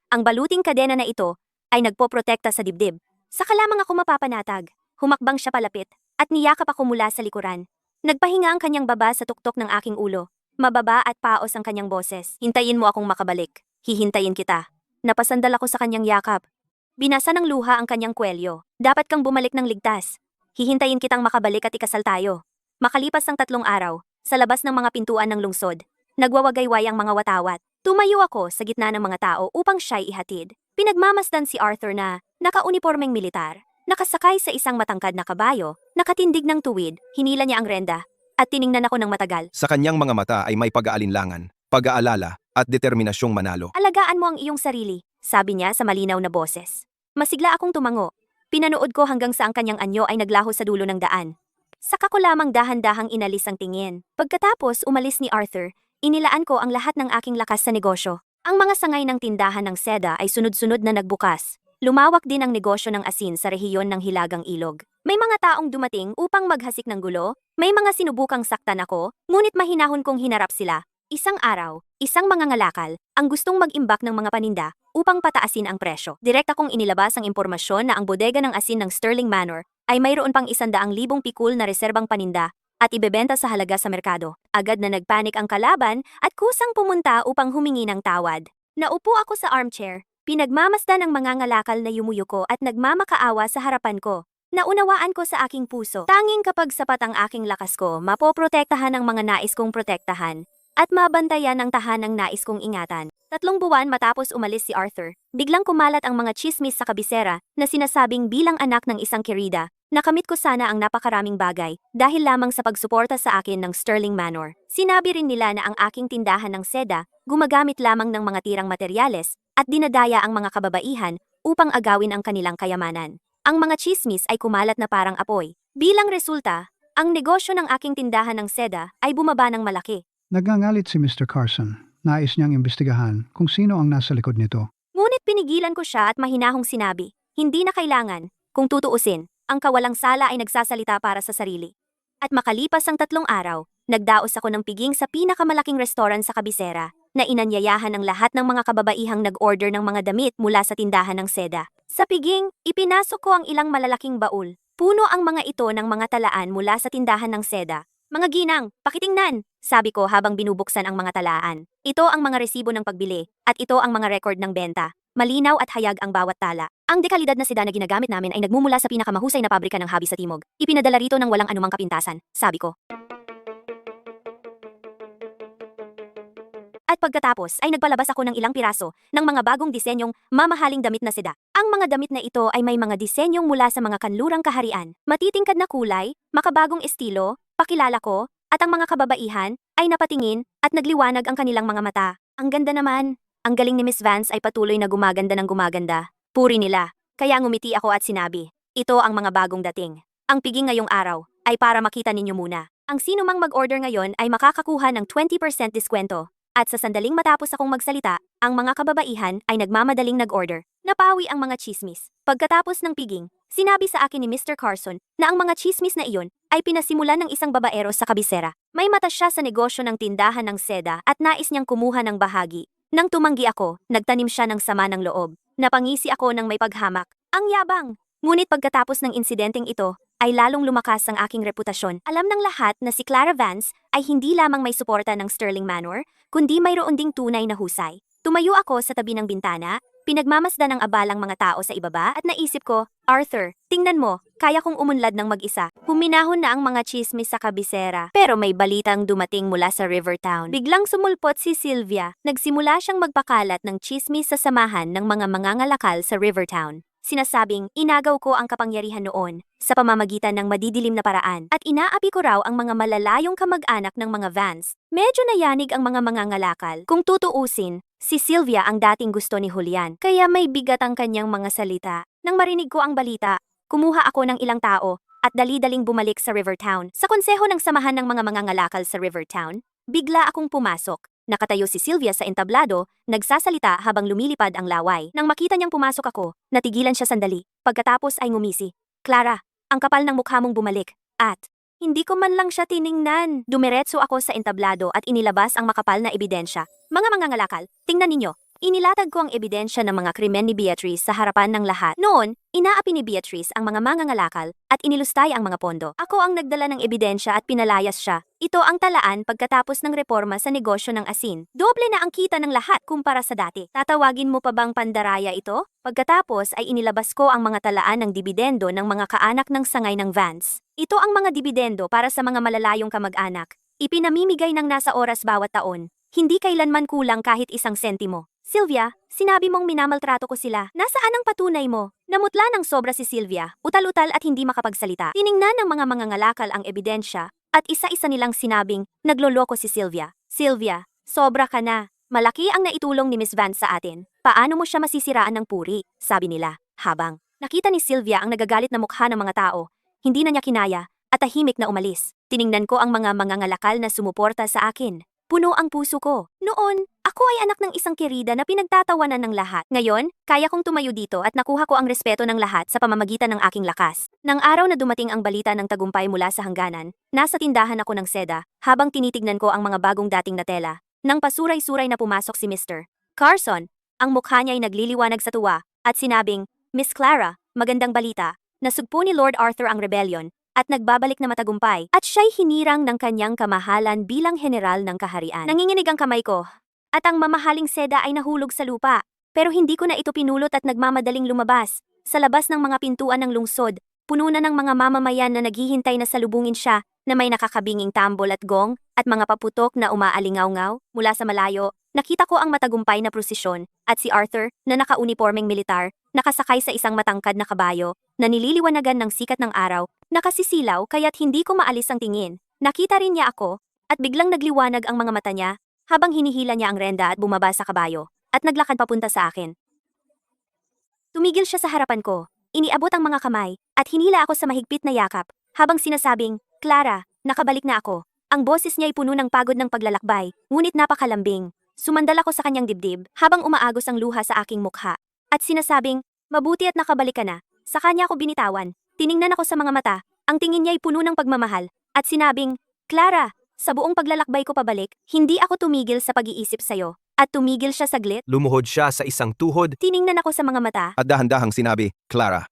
S1: Ang baluting kadena na ito ay nagpoprotekta sa dibdib. Saka lamang ako mapapanatag. Humakbang siya palapit at niyakap ako mula sa likuran. Nagpahinga ang kanyang baba sa tuktok ng aking ulo. Mababa at paos ang kanyang boses. Hintayin mo akong makabalik. Hihintayin kita. Napasandal ako sa kanyang yakap. Binasa ng luha ang kanyang kwelyo. Dapat kang bumalik ng ligtas. Hihintayin kitang makabalik at ikasal tayo. Makalipas ang 3 araw, sa labas ng mga pintuan ng lungsod, nagwawagayway ang mga watawat. Tumayo ako sa gitna ng mga tao upang siya'y ihatid. Pinagmamasdan si Arthur na nakaunipormeng militar, nakasakay sa isang matangkad na kabayo, nakatindig ng tuwid, hinila niya ang renda, at tiningnan ako ng matagal.
S3: Sa kanyang mga mata ay may pag-aalinlangan, pag-aalala, at determinasyong manalo.
S1: Alagaan mo ang iyong sarili, sabi niya sa malinaw na boses. Masigla akong tumango. Pinanood ko hanggang sa ang kanyang anyo ay naglaho sa dulo ng daan. Saka ko lamang dahan-dahang inalis ang tingin. Pagkatapos umalis ni Arthur, inilaan ko ang lahat ng aking lakas sa negosyo. Ang mga sangay ng tindahan ng seda ay sunod-sunod na nagbukas. Lumawak din ang negosyo ng asin sa rehiyon ng Hilagang Ilog. May mga taong dumating upang maghasik ng gulo, may mga sinubukang saktan ako, ngunit mahinahon kong hinarap sila. Isang araw, isang mangangalakal, ang gustong mag-imbak ng mga paninda upang pataasin ang presyo. Direkta kong inilabas ang impormasyon na ang bodega ng asin ng Sterling Manor ay mayroon pang 100,000 pikul na reserbang paninda at ibebenta sa halaga sa merkado. Agad na nagpanik ang kalaban at kusang pumunta upang humingi ng tawad. Naupo ako sa armchair, pinagmamasdan ng mangangalakal na yumuyuko at nagmamakaawa sa harapan ko. Naunawaan ko sa aking puso, tanging kapag sapat ang aking lakas ko, mapoprotektahan ang mga nais kong protektahan at mabantayan ang tahanang nais kong ingatan. 3 buwan matapos umalis si Arthur, biglang kumalat ang mga chismis sa kabisera na sinasabing bilang anak ng isang kerida, nakamit ko sana ang napakaraming bagay dahil lamang sa pagsuporta sa akin ng Sterling Manor. Sinabi rin nila na ang aking tindahan ng seda gumagamit lamang ng mga tirang materyales at dinadaya ang mga kababaihan upang agawin ang kanilang kayamanan. Ang mga chismis ay kumalat na parang apoy. Bilang resulta, ang negosyo ng aking tindahan ng seda ay bumaba ng malaki.
S2: Nagngangalit si Mr. Carson. Nais niyang imbestigahan kung sino ang nasa likod nito.
S1: Ngunit pinigilan ko siya at mahinahong sinabi, hindi na kailangan. Kung tutuusin, ang kawalang sala ay nagsasalita para sa sarili. At makalipas ang 3 araw, nagdaos ako ng piging sa pinakamalaking restaurant sa kabisera na inanyayahan ng lahat ng mga kababaihang nag-order ng mga damit mula sa tindahan ng seda. Sa piging, ipinasok ko ang ilang malalaking baul. Puno ang mga ito ng mga talaan mula sa tindahan ng seda. Mga ginang, pakitingnan, sabi ko habang binubuksan ang mga talaan. Ito ang mga resibo ng pagbili, at ito ang mga record ng benta. Malinaw at hayag ang bawat tala. Ang dekalidad na seda na ginagamit namin ay nagmumula sa pinakamahusay na pabrika ng habi sa Timog. Ipinadala rito ng walang anumang kapintasan, sabi ko. At pagkatapos ay nagpalabas ako ng ilang piraso ng mga bagong disenyong mamahaling damit na seda. Ang mga damit na ito ay may mga disenyong mula sa mga kanlurang kaharian, matitingkad na kulay, makabagong estilo, pakilala ko, at ang mga kababaihan ay napatingin at nagliwanag ang kanilang mga mata. Ang ganda naman. Ang galing ni Miss Vance ay patuloy na gumaganda ng gumaganda. Puri nila. Kaya ngumiti ako at sinabi, ito ang mga bagong dating. Ang piging ngayong araw ay para makita ninyo muna. Ang sino mang mag-order ngayon ay makakakuha ng 20% diskwento. At sa sandaling matapos akong magsalita, ang mga kababaihan ay nagmamadaling nag-order. Napawi ang mga chismis. Pagkatapos ng piging, sinabi sa akin ni Mr. Carson na ang mga chismis na iyon ay pinasimulan ng isang babaero sa kabisera. May mata siya sa negosyo ng tindahan ng seda at nais niyang kumuha ng bahagi. Nang tumanggi ako, nagtanim siya ng sama ng loob. Napangisi ako ng may paghamak. Ang yabang! Ngunit pagkatapos ng insidenteng ito, ay lalong lumakas ang aking reputasyon. Alam ng lahat na si Clara Vance ay hindi lamang may suporta ng Sterling Manor, kundi mayroon ding tunay na husay. Tumayo ako sa tabi ng bintana, pinagmamasdan ng abalang mga tao sa ibaba at naisip ko, Arthur, tingnan mo, kaya kong umunlad ng mag-isa. Huminahon na ang mga chismis sa kabisera, pero may balitang dumating mula sa Rivertown. Biglang sumulpot si Sylvia, nagsimula siyang magpakalat ng chismis sa samahan ng mga mangangalakal sa Rivertown. Sinasabing, inagaw ko ang kapangyarihan noon sa pamamagitan ng madidilim na paraan at inaapi ko raw ang mga malalayong kamag-anak ng mga Vance. Medyo nayanig ang mga mangangalakal. Kung tutuusin, si Sylvia ang dating gusto ni Julian, kaya may bigat ang kanyang mga salita. Nang marinig ko ang balita, kumuha ako ng ilang tao at dali-daling bumalik sa Rivertown. Sa konseho ng samahan ng mga mangangalakal sa Rivertown, bigla akong pumasok. Nakatayo si Sylvia sa entablado, nagsasalita habang lumilipad ang laway. Nang makita niyang pumasok ako, natigilan siya sandali. Pagkatapos ay ngumisi. Clara, ang kapal ng mukha mong bumalik. At, hindi ko man lang siya tiningnan. Dumiretso ako sa entablado at inilabas ang makapal na ebidensya. Mga mangangalakal, tingnan ninyo. Inilatag ko ang ebidensya ng mga krimen ni Beatrice sa harapan ng lahat. Noon, inaapi ni Beatrice ang mga mangangalakal at inilustay ang mga pondo. Ako ang nagdala ng ebidensya at pinalayas siya. Ito ang talaan pagkatapos ng reforma sa negosyo ng asin. Doble na ang kita ng lahat kumpara sa dati. Tatawagin mo pa bang pandaraya ito? Pagkatapos ay inilabas ko ang mga talaan ng dibidendo ng mga kaanak ng sangay ng Vance. Ito ang mga dibidendo para sa mga malalayong kamag-anak. Ipinamimigay ng nasa oras bawat taon. Hindi kailanman kulang kahit isang sentimo. Sylvia, sinabi mong minamaltrato ko sila. Nasaan ang patunay mo? Namutla ng sobra si Sylvia, utal-utal at hindi makapagsalita. Tiningnan ng mga mangangalakal ang ebidensya at isa-isa nilang sinabing, nagloloko si Sylvia. Sylvia, sobra ka na. Malaki ang naitulong ni Miss Vance sa atin. Paano mo siya masisiraan ng puri? Sabi nila, habang nakita ni Sylvia ang nagagalit na mukha ng mga tao. Hindi na niya kinaya at tahimik na umalis. Tiningnan ko ang mga mangangalakal na sumuporta sa akin. Puno ang puso ko. Noon, ako ay anak ng isang kirida na pinagtatawanan ng lahat. Ngayon, kaya kong tumayo dito at nakuha ko ang respeto ng lahat sa pamamagitan ng aking lakas. Nang araw na dumating ang balita ng tagumpay mula sa hangganan, nasa tindahan ako ng seda habang tinitignan ko ang mga bagong dating na tela. Nang pasuray-suray na pumasok si Mr. Carson, ang mukha niya ay nagliliwanag sa tuwa at sinabing, Miss Clara, magandang balita. Nasugpo ni Lord Arthur ang rebellion at nagbabalik na matagumpay at siya'y hinirang ng kanyang kamahalan bilang general ng kaharian. Nanginginig ang kamay ko at ang mamahaling seda ay nahulog sa lupa pero hindi ko na ito pinulot at nagmamadaling lumabas. Sa labas ng mga pintuan ng lungsod, puno na ng mga mamamayan na naghihintay na salubungin siya na may nakakabinging tambol at gong at mga paputok na umaalingaw-ngaw mula sa malayo. Nakita ko ang matagumpay na prosesyon at si Arthur na nakaunipormeng militar, nakasakay sa isang matangkad na kabayo na nililiwanagan ng sikat ng araw, nakasisilaw kaya't hindi ko maalis ang tingin. Nakita rin niya ako at biglang nagliwanag ang mga mata niya habang hinihila niya ang renda at bumaba sa kabayo at naglakad papunta sa akin. Tumigil siya sa harapan ko, iniabot ang mga kamay at hinila ako sa mahigpit na yakap habang sinasabing, Clara, nakabalik na ako. Ang boses niya ay puno ng pagod ng paglalakbay, ngunit napakalambing. Sumandal ako sa kanyang dibdib habang umaagos ang luha sa aking mukha. At sinasabing, mabuti at nakabalik ka na. Sa kanya ako binitawan. Tiningnan ako sa mga mata. Ang tingin niya ay puno ng pagmamahal. At sinabing, Clara, sa buong paglalakbay ko pabalik, hindi ako tumigil sa pag-iisip sa'yo. At tumigil siya saglit.
S3: Lumuhod siya sa isang tuhod
S1: Tiningnan ako sa mga mata.
S3: at dahan-dahang sinabi, Clara,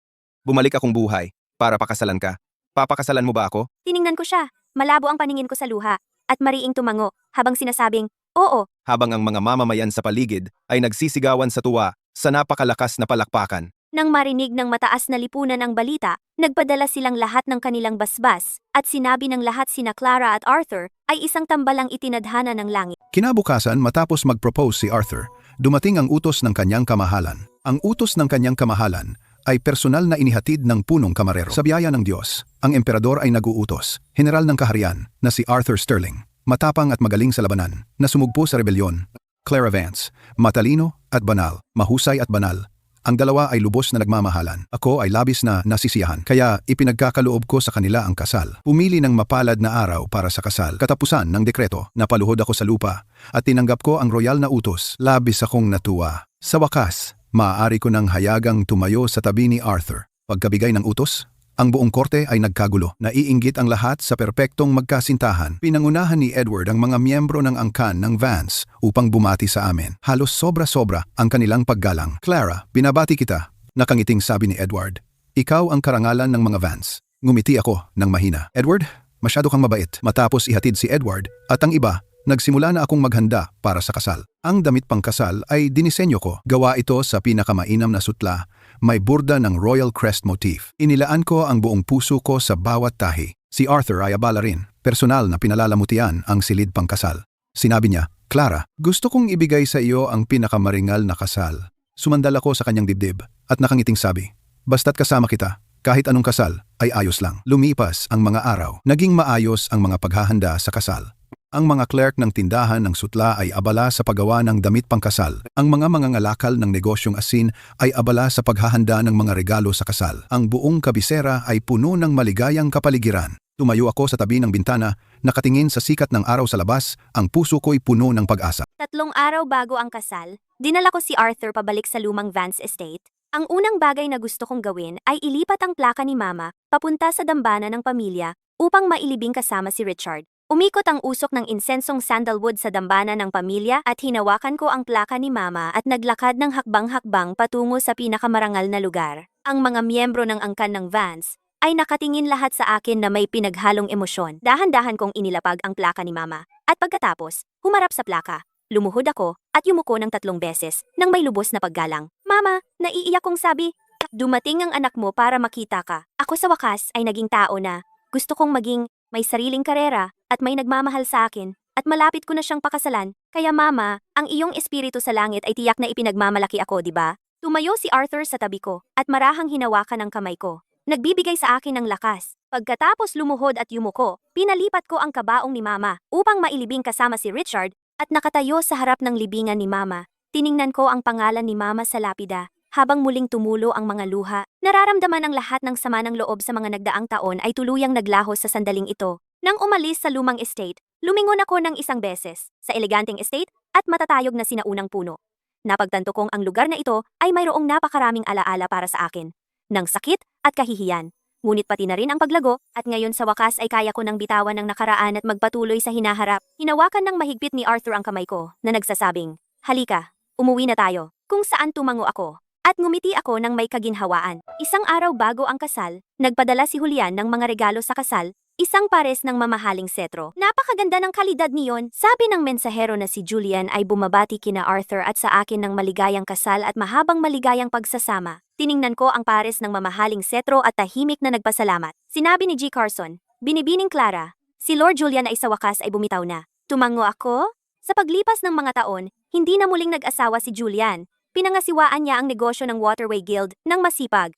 S3: bumalik akong buhay para pakasalan ka. Papakasalan mo ba ako?
S1: Tiningnan ko siya. Malabo ang paningin ko sa luha. At mariing tumango habang sinasabing, oo.
S3: Habang ang mga mamamayan sa paligid ay nagsisigawan sa tuwa sa napakalakas na palakpakan.
S1: Nang marinig ng mataas na lipunan ang balita, nagpadala silang lahat ng kanilang basbas at sinabi ng lahat sina Clara at Arthur ay isang tambalang itinadhana ng langit.
S5: Kinabukasan matapos mag-propose si Arthur, dumating ang utos ng kanyang kamahalan. Ang utos ng kanyang kamahalan ay personal na inihatid ng punong kamarero. Sa biyaya ng Diyos, ang emperador ay naguutos, general ng kaharian na si Arthur Sterling, matapang at magaling sa labanan, na sumugpo sa rebelyon. Clara Vance, matalino at banal, mahusay at banal. Ang dalawa ay lubos na nagmamahalan. Ako ay labis na nasisiyahan, kaya ipinagkakaloob ko sa kanila ang kasal. Pumili ng mapalad na araw para sa kasal. Katapusan ng dekreto, napaluhod ako sa lupa at tinanggap ko ang royal na utos. Labis akong natuwa. Sa wakas, maaari ko ng hayagang tumayo sa tabi ni Arthur. Pagkabigay ng utos, ang buong korte ay nagkagulo. Naiinggit ang lahat sa perpektong magkasintahan. Pinangunahan ni Edward ang mga miyembro ng angkan ng Vance upang bumati sa amin. Halos sobra-sobra ang kanilang paggalang. Clara, binabati kita. Nakangiting sabi ni Edward. Ikaw ang karangalan ng mga Vance. Ngumiti ako ng mahina. Edward, masyado kang mabait. Matapos ihatid si Edward at ang iba, nagsimula na akong maghanda para sa kasal. Ang damit pang kasal ay dinisenyo ko. Gawa ito sa pinakamainam na sutla. May burda ng Royal Crest motif. Inilaan ko ang buong puso ko sa bawat tahi. Si Arthur ay abala rin. Personal na pinalalamutian ang silid pang kasal. Sinabi niya, Clara, gusto kong ibigay sa iyo ang pinakamaringal na kasal. Sumandal ako sa kanyang dibdib at nakangiting sabi, basta't kasama kita, kahit anong kasal ay ayos lang. Lumipas ang mga araw. Naging maayos ang mga paghahanda sa kasal. Ang mga clerk ng tindahan ng sutla ay abala sa paggawa ng damit pangkasal. Ang mga mangangalakal ng negosyong asin ay abala sa paghahanda ng mga regalo sa kasal. Ang buong kabisera ay puno ng maligayang kapaligiran. Tumayo ako sa tabi ng bintana, nakatingin sa sikat ng araw sa labas, ang puso ko'y puno ng pag-asa.
S1: 3 araw bago ang kasal, dinala ko si Arthur pabalik sa lumang Vance Estate. Ang unang bagay na gusto kong gawin ay ilipat ang plaka ni Mama papunta sa dambana ng pamilya upang mailibing kasama si Richard. Umikot ang usok ng insensong sandalwood sa dambana ng pamilya at hinawakan ko ang plaka ni Mama at naglakad ng hakbang-hakbang patungo sa pinakamarangal na lugar. Ang mga miyembro ng angkan ng Vance ay nakatingin lahat sa akin na may pinaghalong emosyon. Dahan-dahan kong inilapag ang plaka ni Mama at pagkatapos, humarap sa plaka. Lumuhod ako at yumuko ng 3 beses nang may lubos na paggalang. Mama, naiiyak kong sabi, dumating ang anak mo para makita ka. Ako sa wakas ay naging tao na gusto kong maging may sariling karera at may nagmamahal sa akin at malapit ko na siyang pakasalan. Kaya Mama, ang iyong espiritu sa langit ay tiyak na ipinagmamalaki ako, di ba? Tumayo si Arthur sa tabi ko at marahang hinawakan ang kamay ko. Nagbibigay sa akin ng lakas. Pagkatapos lumuhod at yumuko, pinalipat ko ang kabaong ni Mama upang mailibing kasama si Richard at nakatayo sa harap ng libingan ni Mama. Tiningnan ko ang pangalan ni Mama sa lapida. Habang muling tumulo ang mga luha, nararamdaman ang lahat ng sama ng loob sa mga nagdaang taon ay tuluyang naglahos sa sandaling ito. Nang umalis sa lumang estate, lumingon ako ng 1 beses sa eleganteng estate at matatayog na sinaunang puno. Napagtanto kong ang lugar na ito ay mayroong napakaraming alaala para sa akin, ng sakit at kahihiyan. Ngunit pati na rin ang paglago at ngayon sa wakas ay kaya ko nang bitawan ng nakaraan at magpatuloy sa hinaharap. Hinawakan ng mahigpit ni Arthur ang kamay ko na nagsasabing, "Halika, umuwi na tayo." Kung saan tumango ako. At ngumiti ako ng may kaginhawaan. Isang araw bago ang kasal, nagpadala si Julian ng mga regalo sa kasal, isang pares ng mamahaling setro. Napakaganda ng kalidad niyon. Sabi ng mensahero na si Julian ay bumabati kina Arthur at sa akin ng maligayang kasal at mahabang maligayang pagsasama. Tiningnan ko ang pares ng mamahaling setro at tahimik na nagpasalamat. Sinabi ni G. Carson, "Binibining Clara, si Lord Julian ay sa wakas ay bumitaw na." Tumango ako? Sa paglipas ng mga taon, hindi na muling nag-asawa si Julian. Pinangasiwaan niya ang negosyo ng Waterway Guild ng masipag.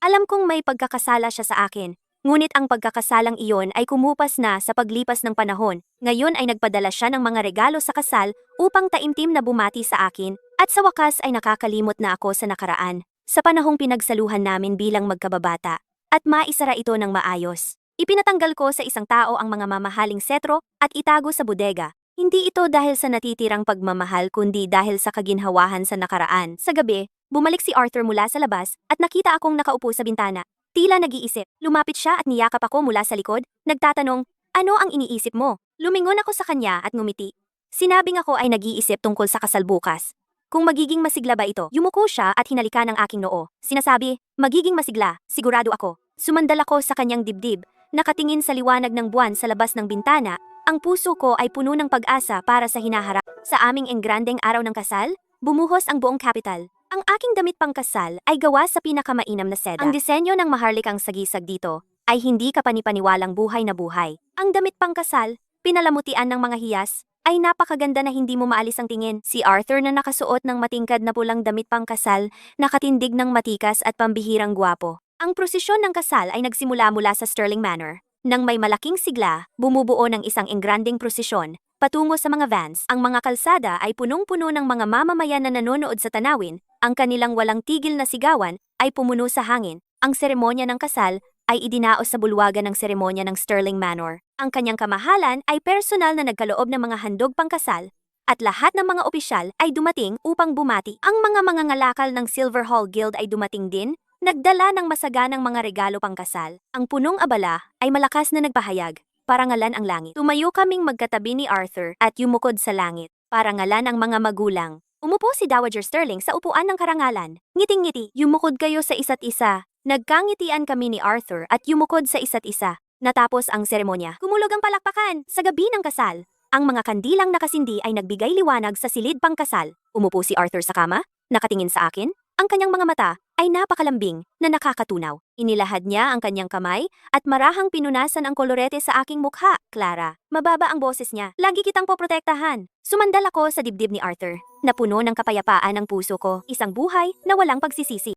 S1: Alam kong may pagkakasala siya sa akin, ngunit ang pagkakasalang iyon ay kumupas na sa paglipas ng panahon. Ngayon ay nagpadala siya ng mga regalo sa kasal upang taimtim na bumati sa akin at sa wakas ay nakakalimot na ako sa nakaraan, sa panahong pinagsaluhan namin bilang magkababata, at maisara ito ng maayos. Ipinatanggal ko sa isang tao ang mga mamahaling setro at itago sa bodega. Hindi ito dahil sa natitirang pagmamahal kundi dahil sa kaginhawahan sa nakaraan. Sa gabi, bumalik si Arthur mula sa labas at nakita akong nakaupo sa bintana. Tila nag-iisip. Lumapit siya at niyakap ako mula sa likod, nagtatanong, "Ano ang iniisip mo?" Lumingon ako sa kanya at ngumiti. Sinabing ako ay nag-iisip tungkol sa kasal bukas. Kung magiging masigla ba ito? Yumuko siya at hinalikan ang aking noo. Sinasabi, "Magiging masigla, sigurado ako." Sumandal ako sa kanyang dibdib, nakatingin sa liwanag ng buwan sa labas ng bintana. Ang puso ko ay puno ng pag-asa para sa hinaharap. Sa aming engrandeng araw ng kasal, bumuhos ang buong capital. Ang aking damit pangkasal ay gawa sa pinakamainam na seda. Ang disenyo ng maharlikang sagisag dito ay hindi kapanipaniwalang buhay na buhay. Ang damit pangkasal, pinalamutian ng mga hiyas, ay napakaganda na hindi mo maalis ang tingin. Si Arthur na nakasuot ng matingkad na pulang damit pangkasal, nakatindig ng matikas at pambihirang gwapo. Ang prosesyon ng kasal ay nagsimula mula sa Sterling Manor. Nang may malaking sigla, bumubuo ng isang engrandeng prosesyon patungo sa mga vans. Ang mga kalsada ay punong-puno ng mga mamamayan na nanonood sa tanawin. Ang kanilang walang tigil na sigawan ay pumuno sa hangin. Ang seremonya ng kasal ay idinaos sa bulwagan ng seremonya ng Sterling Manor. Ang kanyang kamahalan ay personal na nagkaloob ng mga handog pangkasal at lahat ng mga opisyal ay dumating upang bumati. Ang mga mangangalakal ng Silver Hall Guild ay dumating din, nagdala ng masaganang mga regalo pangkasal. Ang punong abala ay malakas na nagpahayag, parangalan ang langit. Tumayo kaming magkatabi ni Arthur at yumukod sa langit, parangalan ang mga magulang. Umupo si Dowager Sterling sa upuan ng karangalan. Ngiting-ngiti, yumukod kayo sa isa't isa. Nagkangitian kami ni Arthur at yumukod sa isa't isa. Natapos ang seremonya. Kumulog ang palakpakan sa gabi ng kasal. Ang mga kandilang nakasindi ay nagbigay liwanag sa silid pangkasal. Umupo si Arthur sa kama, nakatingin sa akin. Ang kanyang mga mata ay napakalambing na nakakatunaw. Inilahad niya ang kanyang kamay at marahang pinunasan ang kolorete sa aking mukha. "Clara," mababa ang boses niya, "lagi kitang poprotektahan." Sumandal ako sa dibdib ni Arthur, na puno ng kapayapaan ang puso ko, isang buhay na walang pagsisisi.